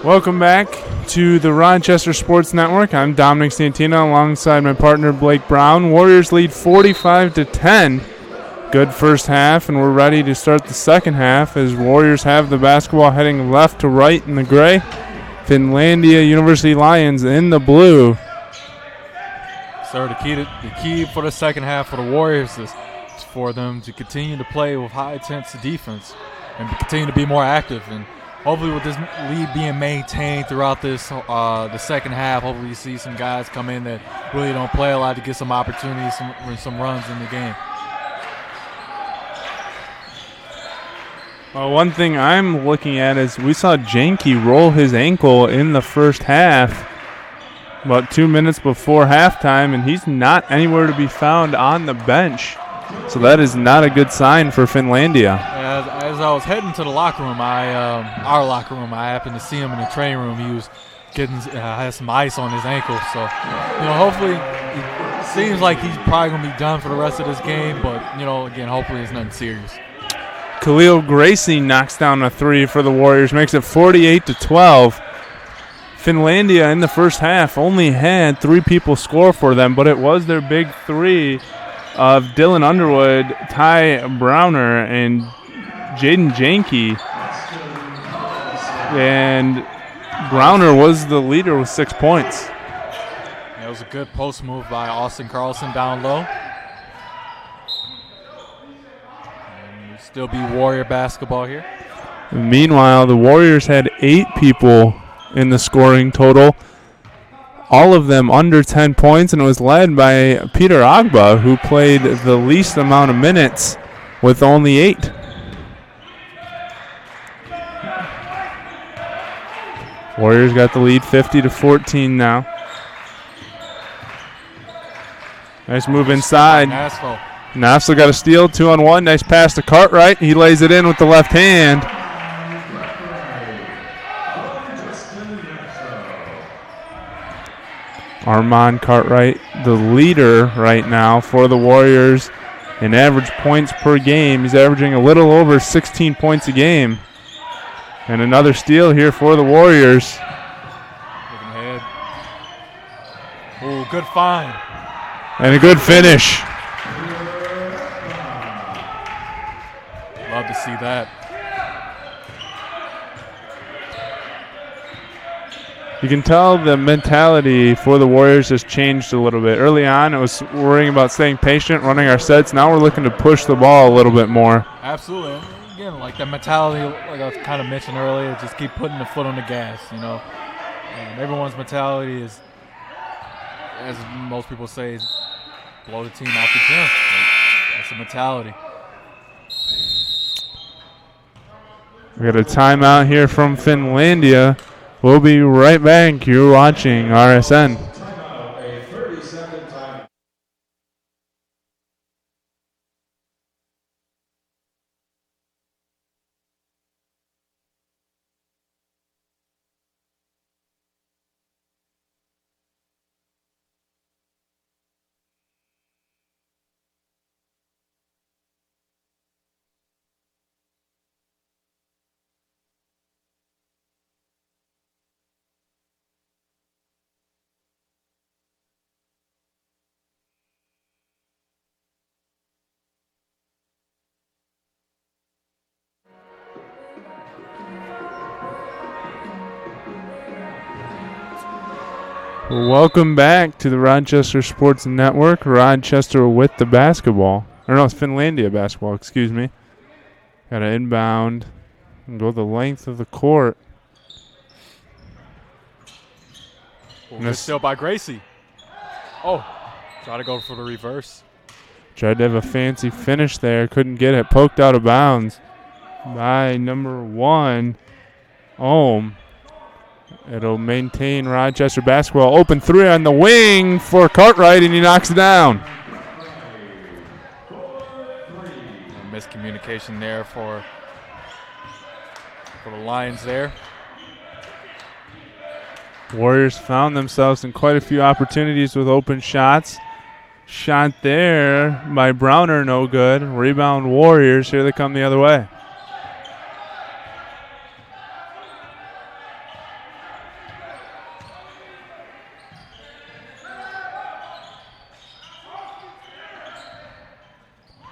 Welcome back to the Rochester Sports Network. I'm Dominic Santina alongside my partner Blake Brown. Warriors lead 45-10. Good first half, and we're ready to start the second half as Warriors have the basketball heading left to right in the gray. Finlandia University Lions in the blue. Sir, the key for the second half for the Warriors is for them to continue to play with high-intensity defense and continue to be more active. And hopefully with this lead being maintained throughout this the second half, hopefully you see some guys come in that really don't play a lot to get some opportunities, some runs in the game. One thing I'm looking at is we saw Janke roll his ankle in the first half about 2 minutes before halftime, and he's not anywhere to be found on the bench. So that is not a good sign for Finlandia. As I was heading to the locker room, our locker room, I happened to see him in the training room. He was had some ice on his ankle. So, hopefully it seems like he's probably going to be done for the rest of this game. But, again, hopefully it's nothing serious. Khalil Gracie knocks down a three for the Warriors, makes it 48-12. Finlandia in the first half only had 3 people score for them, but it was their big three of Dylan Underwood, Ty Browner, and Jaden Janke. And Browner was the leader with 6 points. That was a good post move by Austin Carlson down low. And it'll still be Warrior basketball here. Meanwhile, the Warriors had 8 people in the scoring total, all of them under 10 points, and it was led by Peter Agba, who played the least amount of minutes with only 8. Warriors got the lead 50-14 now. Nice move inside. Nafsel got a steal, 2-on-1. Nice pass to Cartwright. He lays it in with the left hand. Armand Cartwright, the leader right now for the Warriors in average points per game. He's averaging a little over 16 points a game. And another steal here for the Warriors. Looking ahead. Ooh, good find. And a good finish. Love to see that. You can tell the mentality for the Warriors has changed a little bit. Early on, it was worrying about staying patient, running our sets. Now we're looking to push the ball a little bit more. Absolutely. Again, like that mentality, like I kind of mentioned earlier, just keep putting the foot on the gas, And everyone's mentality is, as most people say, is blow the team out the gym. That's the mentality. We got a timeout here from Finlandia. We'll be right back. You're watching RSN. A 30-second time. Welcome back to the Rochester Sports Network. Rochester with the basketball. Or no, it's Finlandia basketball, excuse me. Got to inbound and go the length of the court. Good steal by Gracie. Oh, try to go for the reverse. Tried to have a fancy finish there. Couldn't get it. Poked out of bounds by number 1, Ohm. It'll maintain Rochester basketball. Open 3 on the wing for Cartwright, and he knocks it down. Miscommunication there for the Lions there. Warriors found themselves in quite a few opportunities with open shots. Shot there by Browner, no good. Rebound Warriors. Here they come the other way.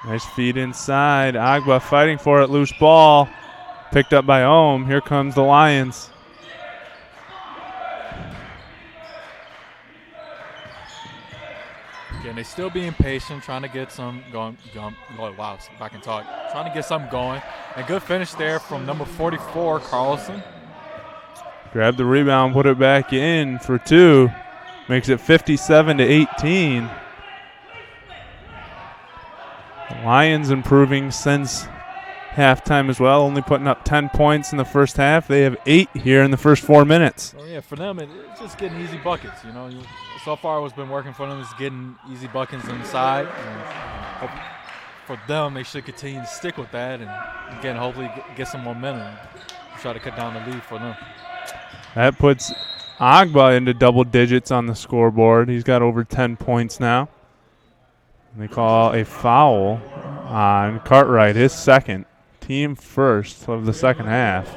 Nice feed inside. Agba fighting for it. Loose ball. Picked up by Ohm. Here comes the Lions. Again, they still being patient, trying to get some going. Wow, if I can talk. Trying to get something going. And good finish there from number 44, Carlson. Grab the rebound, put it back in for 2. Makes it 57-18. The Lions improving since halftime as well, only putting up 10 points in the first half. They have 8 here in the first 4 minutes. Oh, yeah, for them, it's just getting easy buckets. You know, so far what's been working for them is getting easy buckets inside. And for them, they should continue to stick with that and, again, hopefully get some momentum. Try to cut down the lead for them. That puts Agba into double digits on the scoreboard. He's got over 10 points now. And they call a foul on Cartwright, his second. Team first of the second half.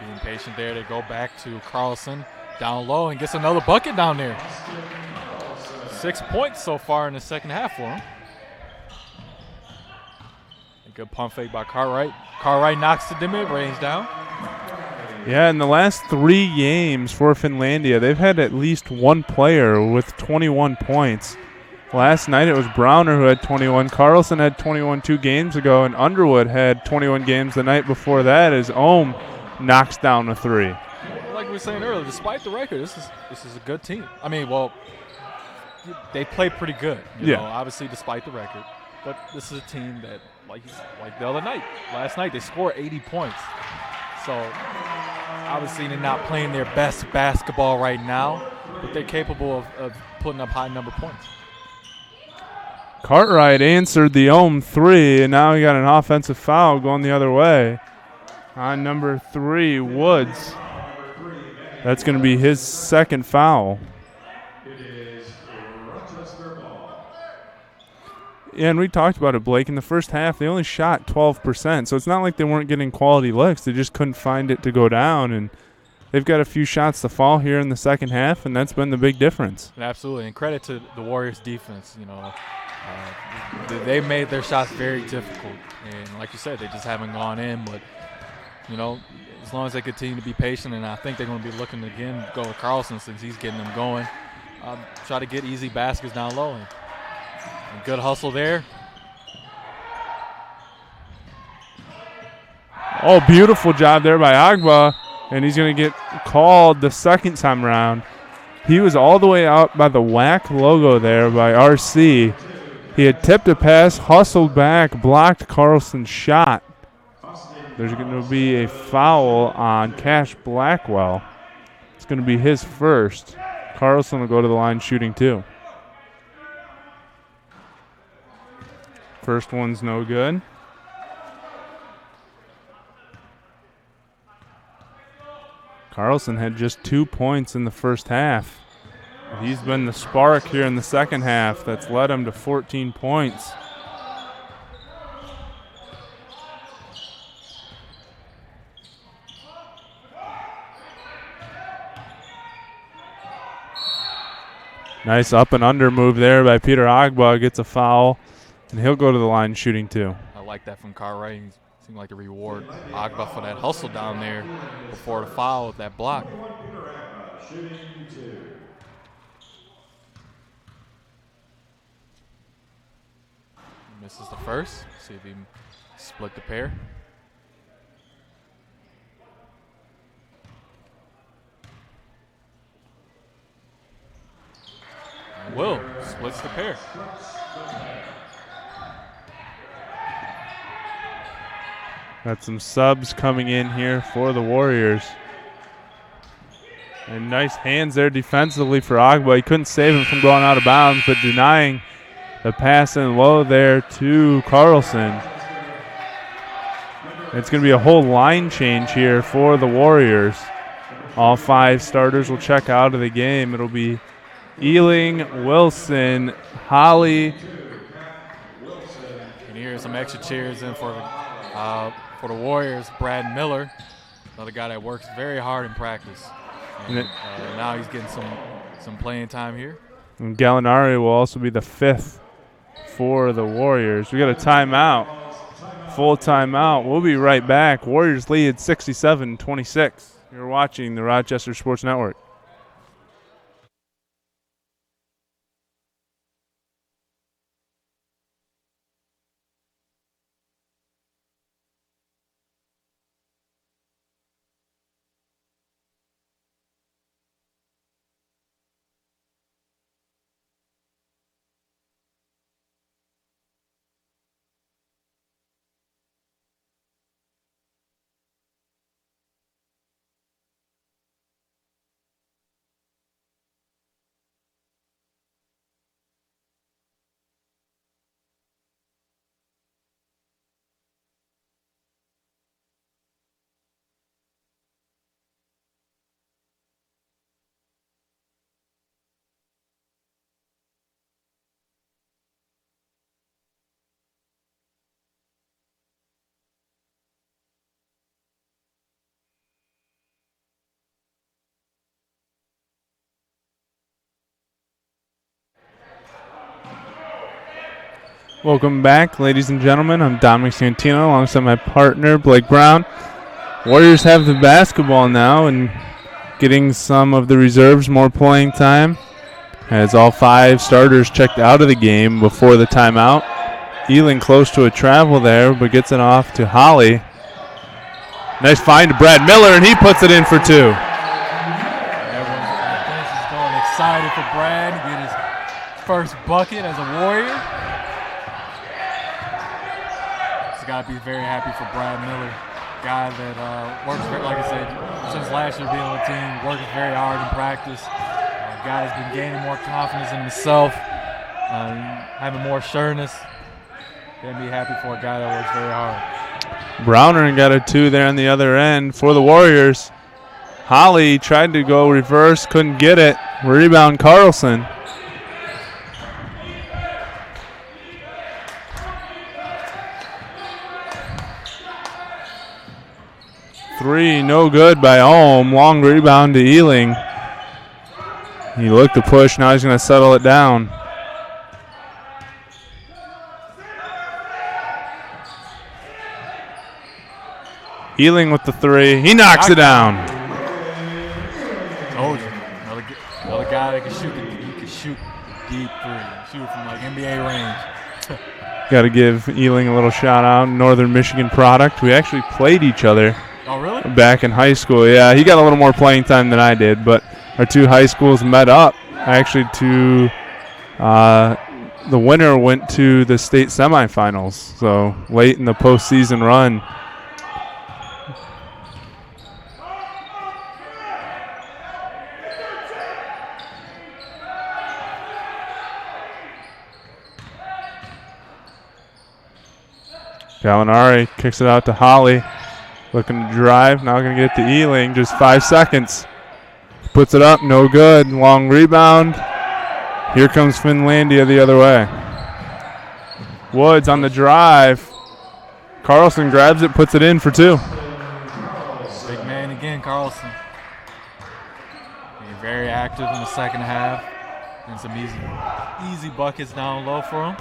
Being patient there, they go back to Carlson down low and gets another bucket down there. 6 points so far in the second half for him. A good pump fake by Cartwright. Cartwright knocks the mid-range down. Yeah, in the last 3 games for Finlandia, they've had at least one player with 21 points. Last night it was Browner who had 21. Carlson had 21 2 games ago, and Underwood had 21 games the night before that as Ohm knocks down a 3. Like we were saying earlier, despite the record, this is a good team. I mean, well, they play pretty good. You know, obviously despite the record. But this is a team that, like the other night, last night, they scored 80 points. So obviously they're not playing their best basketball right now, but they're capable of putting up high number points. Cartwright answered the Ohm 3, and now he got an offensive foul going the other way on number 3, Woods. That's going to be his second foul. It is Rochester ball. Yeah, and we talked about it, Blake. In the first half, they only shot 12%, so it's not like they weren't getting quality looks. They just couldn't find it to go down, and they've got a few shots to fall here in the second half, and that's been the big difference. Absolutely, and credit to the Warriors' defense. You know, they made their shots very difficult, and like you said, they just haven't gone in. But you know, as long as they continue to be patient, and I think they're going to be looking again to go with Carlson since he's getting them going. Try to get easy baskets down low. And good hustle there. Oh, beautiful job there by Agba, and he's going to get called the second time around. He was all the way out by the WAC logo there by RC. He had tipped a pass, hustled back, blocked Carlson's shot. There's going to be a foul on Cash Blackwell. It's going to be his first. Carlson will go to the line shooting 2. First one's no good. Carlson had just 2 points in the first half. He's been the spark here in the second half that's led him to 14 points. Nice up and under move there by Peter Agba. Gets a foul, and he'll go to the line shooting 2. I like that from Cartwright. He seemed like to reward Agba for that hustle down there before the foul with that block. Shooting 2. Misses the first. See if he can split the pair. And Will splits the pair. Got some subs coming in here for the Warriors. And nice hands there defensively for Agba. He couldn't save him from going out of bounds, but denying the pass in low there to Carlson. It's going to be a whole line change here for the Warriors. All 5 starters will check out of the game. It'll be Ealing, Wilson, Holly. You you hear some extra cheers in for the Warriors. Brad Miller, another guy that works very hard in practice. And now he's getting some playing time here. And Gallinari will also be the 5th for the Warriors. We got a timeout, full timeout. We'll be right back. Warriors lead 67-26. You're watching the Rochester Sports Network. Welcome back, ladies and gentlemen. I'm Dominic Santino alongside my partner, Blake Brown. Warriors have the basketball now and getting some of the reserves more playing time as all 5 starters checked out of the game before the timeout. Ealing close to a travel there, but gets it off to Holly. Nice find to Brad Miller, and he puts it in for 2. Everyone's going excited for Brad to get his first bucket as a Warrior. He's got to be very happy for Brad Miller, guy that works, like I said, since last year being on the team, working very hard in practice. Guy has been gaining more confidence in himself, having more sureness. Gonna be happy for a guy that works very hard. Browner got a 2 there on the other end for the Warriors. Holly tried to go reverse, couldn't get it. Rebound Carlson. Three, no good by Ohm. Long rebound to Ealing. He looked to push, now he's going to settle it down. Ealing with the 3. He knocks it down. Told you. Another guy that can shoot deep 3. Shoot from like NBA range. Got to give Ealing a little shout out. Northern Michigan product. We actually played each other. Oh, really? Back in high school. Yeah, he got a little more playing time than I did, but our 2 high schools met up actually to the winner went to the state semifinals. So late in the postseason run. Gallinari kicks it out to Holly. Looking to drive. Now going to get to Ealing. Just 5 seconds. Puts it up. No good. Long rebound. Here comes Finlandia the other way. Woods on the drive. Carlson grabs it. Puts it in for 2. Big man again, Carlson. Being very active in the second half. And some easy buckets down low for him.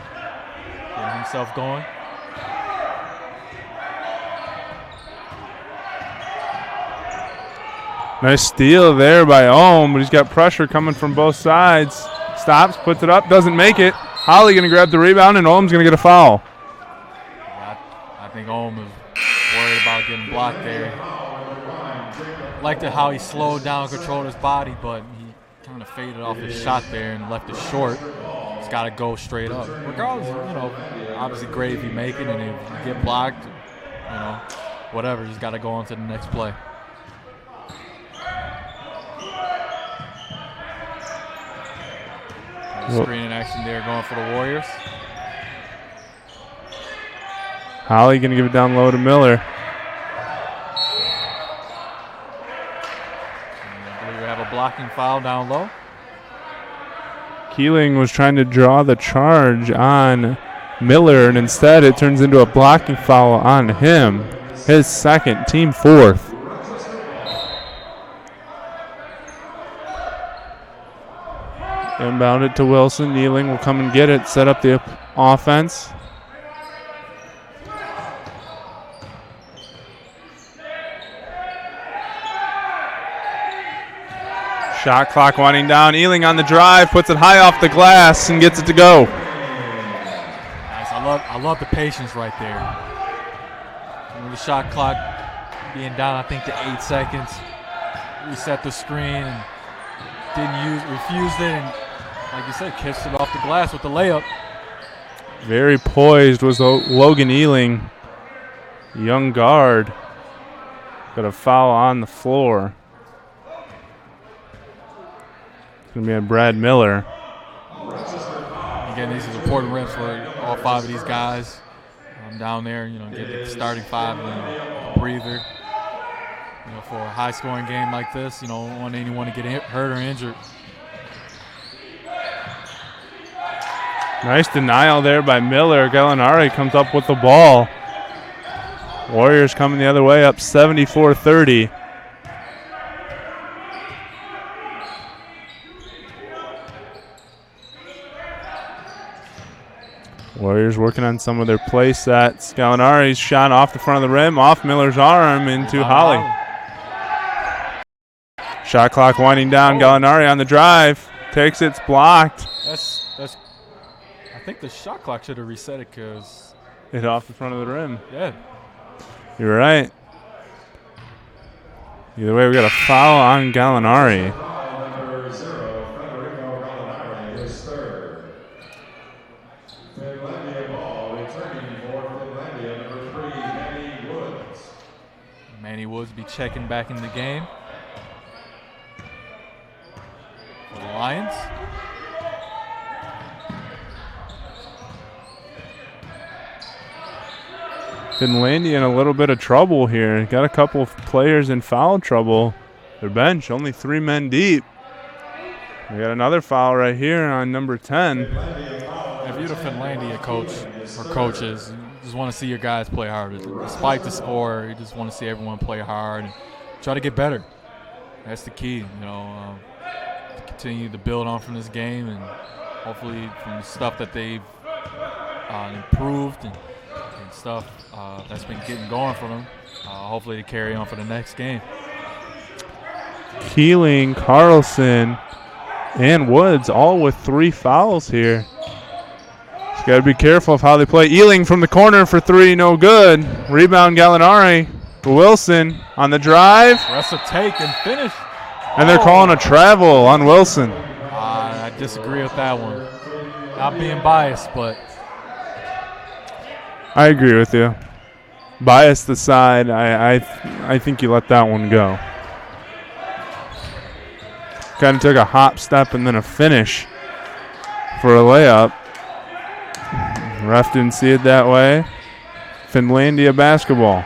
Getting himself going. Nice steal there by Ohm, but he's got pressure coming from both sides. Stops, puts it up, doesn't make it. Holly going to grab the rebound, and Ohm's going to get a foul. I think Ohm is worried about getting blocked there. Liked it how he slowed down, controlled his body, but he kind of faded off his shot there and left it short. He's got to go straight up. Regardless, obviously great if you make it, and if you get blocked, whatever, he's got to go on to the next play. Screening action there going for the Warriors. Holly going to give it down low to Miller. And I believe we have a blocking foul down low. Keeling was trying to draw the charge on Miller, and instead it turns into a blocking foul on him. His second, team fourth. Inbound it to Wilson. Kneeling will come and get it, set up the offense. Shot clock winding down. Ealing on the drive, puts it high off the glass and gets it to go. Nice. I love the patience right there. With the shot clock being down, I think, to 8 seconds, reset the screen and refused it, and like you said, kissed it off the glass with the layup. Very poised was Logan Ealing, young guard. Got a foul on the floor. It's going to be a Brad Miller. Again, these are important reps for all 5 of these guys. Down there, get the starting 5 and a breather. For a high-scoring game like this, don't want anyone to get hurt or injured. Nice denial there by Miller. Gallinari comes up with the ball. Warriors coming the other way, up 74-30. Warriors working on some of their play sets. Gallinari's shot off the front of the rim, off Miller's arm into Holly. Shot clock winding down. Gallinari on the drive. Takes it, it's blocked. That's. I think the shot clock should have reset it because it off the front of the rim. Yeah. You're right. Either way, we got a foul on Gallinari. Number 0, Federico Gallinari, his third. Finlandia ball returning for Finlandia, number 3, Manny Woods. Manny Woods be checking back in the game for the Lions. Finlandia in a little bit of trouble here. Got a couple of players in foul trouble. Their bench only 3 men deep. We got another foul right here on number 10. If you're the Finlandia coach or coaches, you just want to see your guys play hard. Despite the score, you just want to see everyone play hard and try to get better. That's the key, to continue to build on from this game, and hopefully from the stuff that they've improved and stuff that's been getting going for them. Hopefully to carry on for the next game. Keeling, Carlson, and Woods all with 3 fouls here. Just got to be careful of how they play. Ealing from the corner for 3, no good. Rebound Gallinari. Wilson on the drive. Press a take and finish. And they're calling a travel on Wilson. I disagree with that one. Not being biased, but I agree with you. Biased aside, I think you let that one go. Kind of took a hop, step, and then a finish for a layup. Ref didn't see it that way. Finlandia basketball.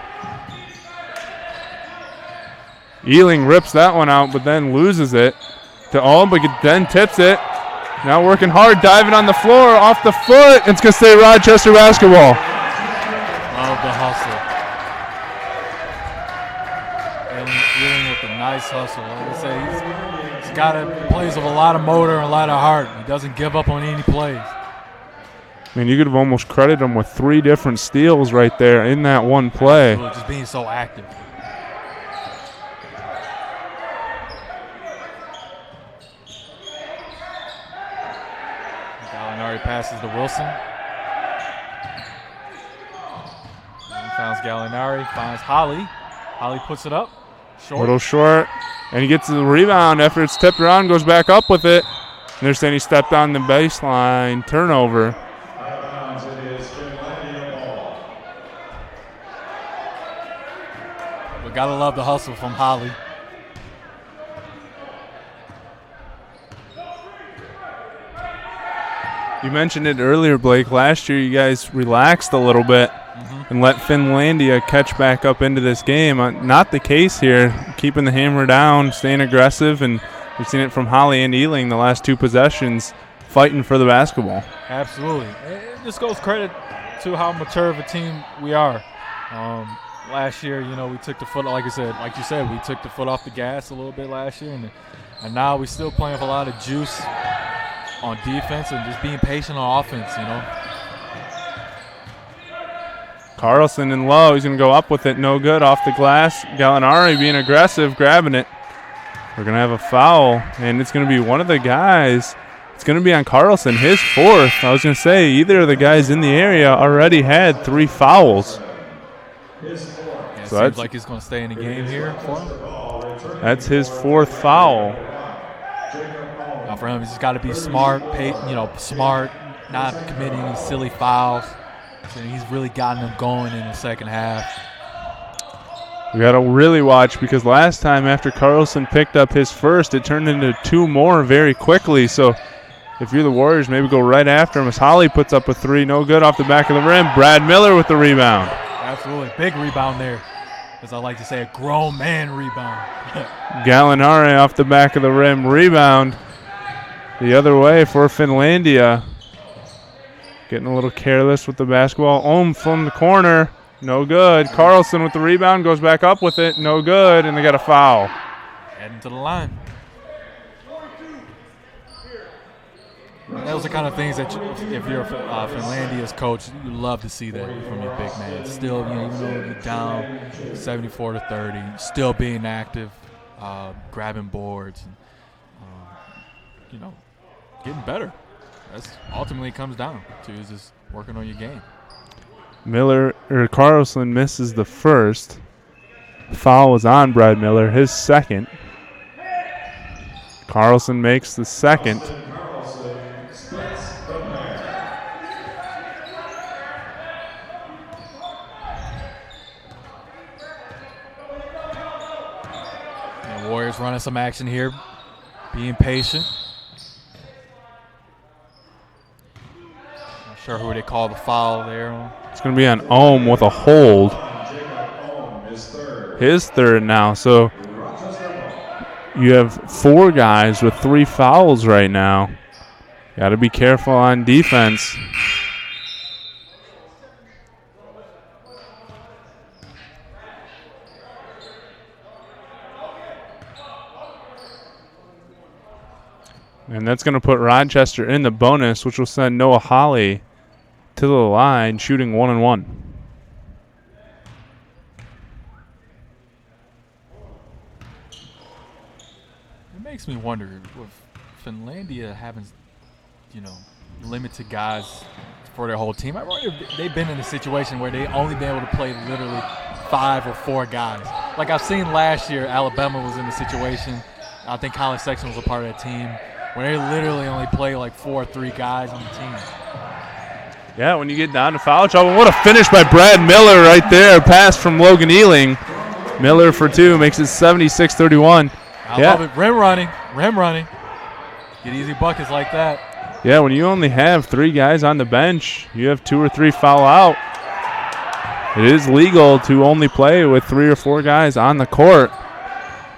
Ealing rips that one out, but then loses it to Ulm, but then tips it. Now working hard, diving on the floor, off the foot. It's going to stay Rochester basketball. Love the hustle. Ealing with a nice hustle. Like I say, he's got plays with a lot of motor and a lot of heart. He doesn't give up on any plays. I mean, you could have almost credited him with 3 different steals right there in that one play. Absolutely, just being so active. Gallinari passes to Wilson. Finds Gallinari, finds Holly. Holly puts it up. Short. Little short. And he gets the rebound after it's tipped around, goes back up with it. And they're saying he stepped on the baseline. Turnover. But gotta love the hustle from Holly. You mentioned it earlier, Blake. Last year you guys relaxed a little bit and let Finlandia catch back up into this game. Not the case here. Keeping the hammer down, staying aggressive, and we've seen it from Holly and Ealing the last 2 possessions, fighting for the basketball. Absolutely. this goes credit to how mature of a team we are. Last year, we took the foot, like you said, we took the foot off the gas a little bit last year, and now we still playing with a lot of juice on defense and just being patient on offense, Carlson in low. He's going to go up with it. No good. Off the glass. Gallinari being aggressive, grabbing it. We're going to have a foul, and it's going to be one of the guys. It's going to be on Carlson, his fourth. I was going to say either of the guys in the area already had 3 fouls. It seems like he's going to stay in the game here for him. That's his 4th foul. Now for him, he's got to be smart, smart, not committing any silly fouls. And he's really gotten them going in the second half. We got to really watch because last time after Carlson picked up his first, it turned into 2 more very quickly. So if you're the Warriors, maybe go right after him as Holly puts up a 3. No good off the back of the rim. Brad Miller with the rebound. Absolutely. Big rebound there. As I like to say, a grown man rebound. Gallinari off the back of the rim. Rebound the other way for Finlandia. Getting a little careless with the basketball. Ohm from the corner. No good. Carlson with the rebound. Goes back up with it. No good. And they got a foul. Heading to the line. Those are the kind of things that if you're Finlandia's coach, you love to see that from your big man. Still, even though you're down 74-30, still being active, grabbing boards, and, getting better. That's ultimately it comes down to is just working on your game. Carlson misses the first. Foul was on Brad Miller, his second. Carlson makes the second. The Warriors running some action here, being patient. Not sure who they call the foul there. It's going to be on Ohm with a hold. His third now. So you have 4 guys with 3 fouls right now. Got to be careful on defense. And that's going to put Rochester in the bonus, which will send Noah Holly to the line, shooting 1-1. It makes me wonder with Finlandia having, limited guys for their whole team. I wonder if they've been in a situation where they only been able to play literally 5 or 4 guys. Like I've seen last year, Alabama was in a situation. I think College Section was a part of that team where they literally only play like 4 or 3 guys on the team. Yeah, when you get down to foul trouble, what a finish by Brad Miller right there. Pass from Logan Ealing. Miller for 2 makes it 76-31. I love it. Rim running. Get easy buckets like that. Yeah, when you only have 3 guys on the bench, you have 2 or 3 foul out. It is legal to only play with 3 or 4 guys on the court,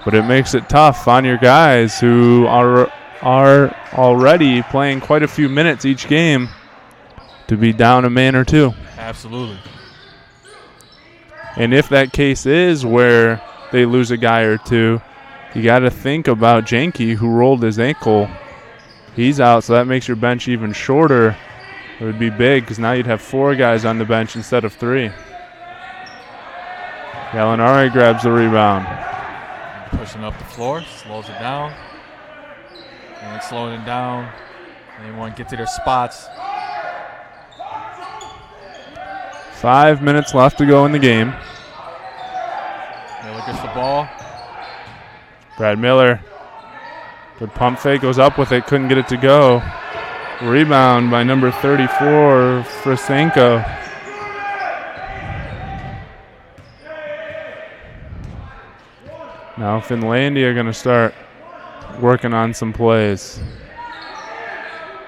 but it makes it tough on your guys who are already playing quite a few minutes each game to be down a man or 2. Absolutely. And if that case is where they lose a guy or 2, you got to think about Janke, who rolled his ankle. He's out, so that makes your bench even shorter. It would be big because now you'd have 4 guys on the bench instead of 3. Gallinari grabs the rebound. Pushing up the floor, slows it down. And slowing it down. They want to get to their spots. 5 minutes left to go in the game. Miller gets the ball. Brad Miller. Good pump fake, goes up with it, couldn't get it to go. Rebound by number 34, Frasenko. Now Finlandia are going to start working on some plays.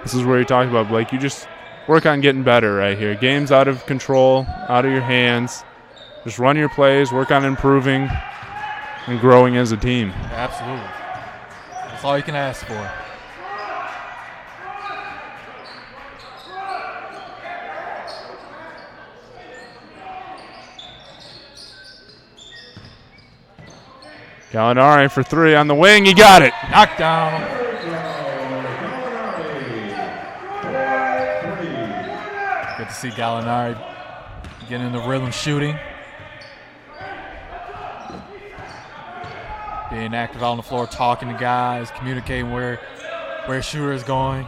This is where you talked about, Blake. You just work on getting better right here. Game's out of control, out of your hands. Just run your plays, work on improving and growing as a team. Absolutely. That's all you can ask for. Gallinari for three on the wing. He got it. Knocked down. Good to see Gallinari getting in the rhythm shooting. Being active out on the floor, talking to guys, communicating where shooter is going.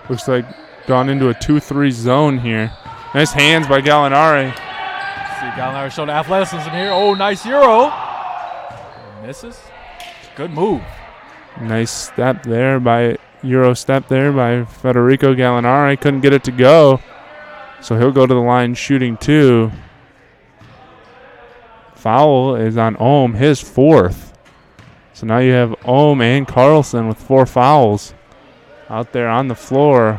Looks like gone into a 2-3 zone here. Nice hands by Gallinari. See Gallinari show the athleticism here. Oh, nice Euro. Misses. Good move. Nice step there by Federico Gallinari. Couldn't get it to go. So he'll go to the line shooting two. Foul is on Ohm, his fourth. So now you have Ohm and Carlson with 4 fouls out there on the floor.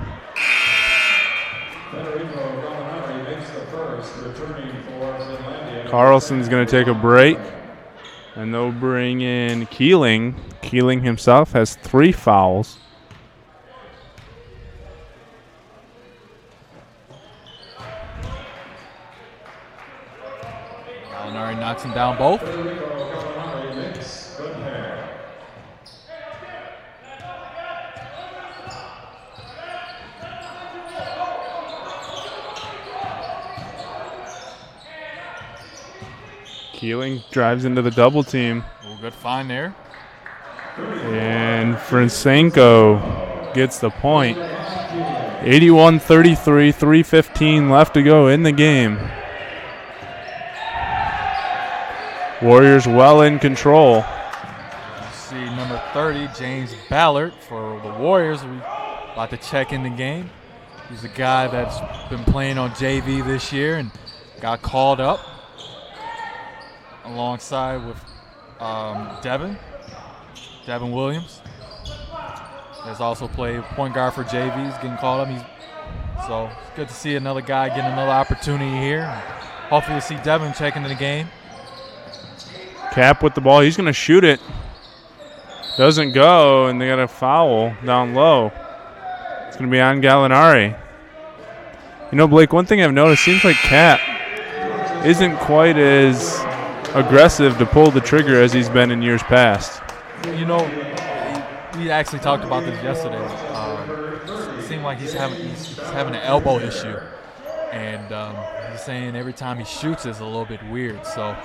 Carlson's going to take a break, and they'll bring in Keeling. Keeling himself has 3 fouls. Gallinari knocks him down both. Keeling drives into the double team. Oh, good find there. And Fransenko gets the point. 81-33, 3:15 left to go in the game. Warriors well in control. You see number 30, James Ballard for the Warriors. We about to check in the game. He's a guy that's been playing on JV this year and got called up alongside with Devin Williams. Has also played point guard for JV. He's getting called up. So it's good to see another guy getting another opportunity here. Hopefully to see Devin check into the game. Cap with the ball. He's going to shoot it. Doesn't go, and they got a foul down low. It's going to be on Gallinari. You know, Blake, one thing I've noticed, seems like Cap isn't quite as aggressive to pull the trigger as he's been in years past. You know, we actually talked about this yesterday. It seemed like he's having an elbow issue, and he's saying every time he shoots is a little bit weird. So,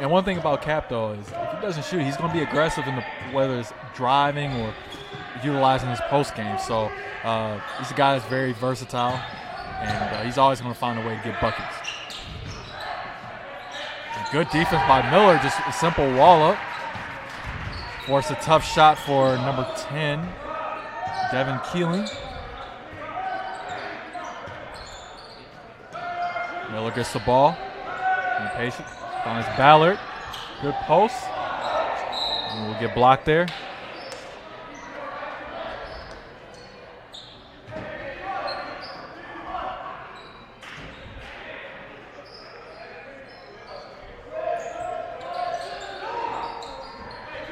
and one thing about Cap though is if he doesn't shoot, he's going to be aggressive whether it's driving or utilizing his post game. So he's a guy that's very versatile, and he's always going to find a way to get buckets. Good defense by Miller, just a simple wall up. Forced a tough shot for number 10, Devin Keeling. Miller gets the ball. Being patient. Finds Ballard. Good post. And we'll get blocked there.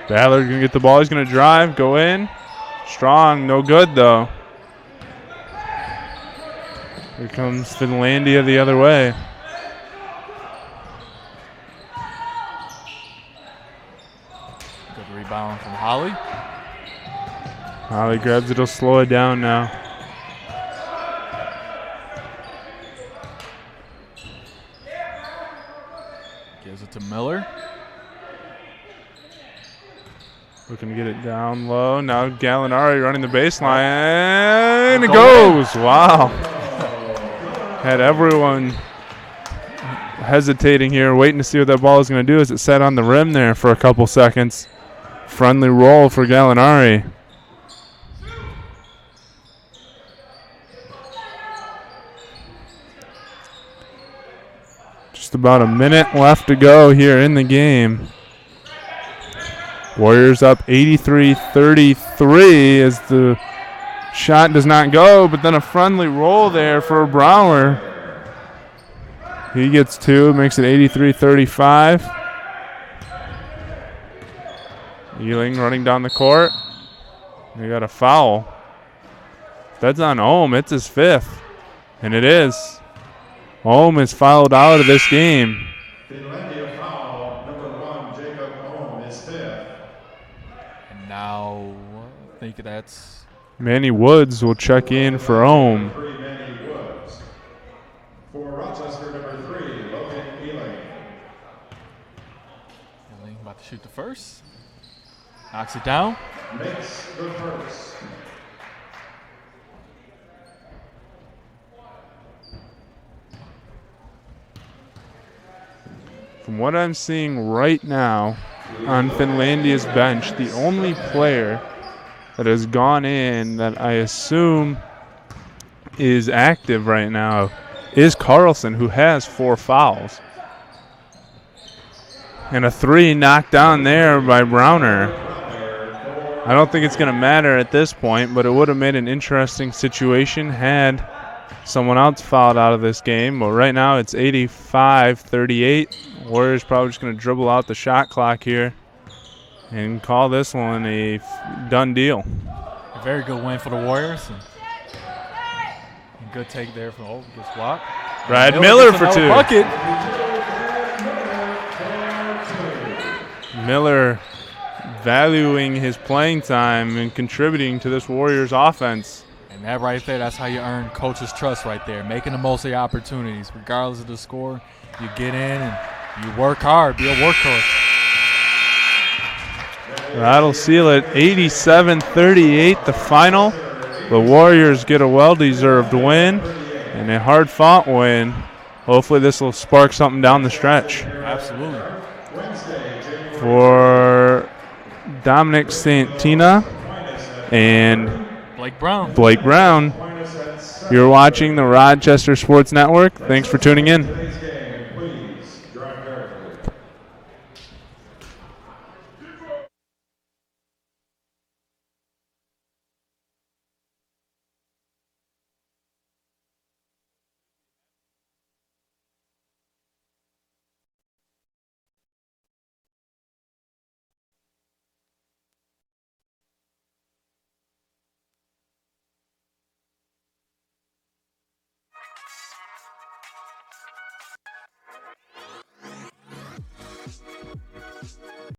Ballard's going to get the ball. He's going to drive, go in. Strong, no good though. Here comes Finlandia the other way. Good rebound from Holly. Holly grabs it, he'll slow it down now. Gives it to Miller. Looking to get it down low. Now Gallinari running the baseline. It goes. Wow. Had everyone hesitating here, waiting to see what that ball is going to do as it sat on the rim there for a couple seconds. Friendly roll for Gallinari. Just about a minute left to go here in the game. Warriors up 83-33 as the shot does not go, but then a friendly roll there for Brower. He gets 2, makes it 83-35. Ealing running down the court. They got a foul. That's on Ohm. It's his 5th, and it is. Ohm is fouled out of this game. Finlandia foul, number 1, Jacob Ohm is 5th. And now I think that's Manny Woods will check in for Ohm. Number 3, Manny Woods. For Rochester, number 3, Logan Ealing. about to shoot the first. Knocks it down. Makes the first. From what I'm seeing right now on Finlandia's bench, the only player that has gone in that I assume is active right now is Carlson, who has 4 fouls. And a 3 knocked down there by Browner. I don't think it's going to matter at this point, but it would have made an interesting situation had someone else fouled out of this game. But right now it's 85-38. Warriors probably just going to dribble out the shot clock here and call this one a done deal. A very good win for the Warriors. And good take there from this block. Brad Miller for 2. Bucket. Miller valuing his playing time and contributing to this Warriors offense. And that right there, that's how you earn coach's trust right there. Making the most of your opportunities. Regardless of the score, you get in and you work hard. Be a workhorse. That'll seal it 87-38 the final. The Warriors get a well-deserved win and a hard-fought win. Hopefully this will spark something down the stretch. Absolutely. For Dominic Santina and Blake Brown, you're watching the Rochester Sports Network. Thanks for tuning in.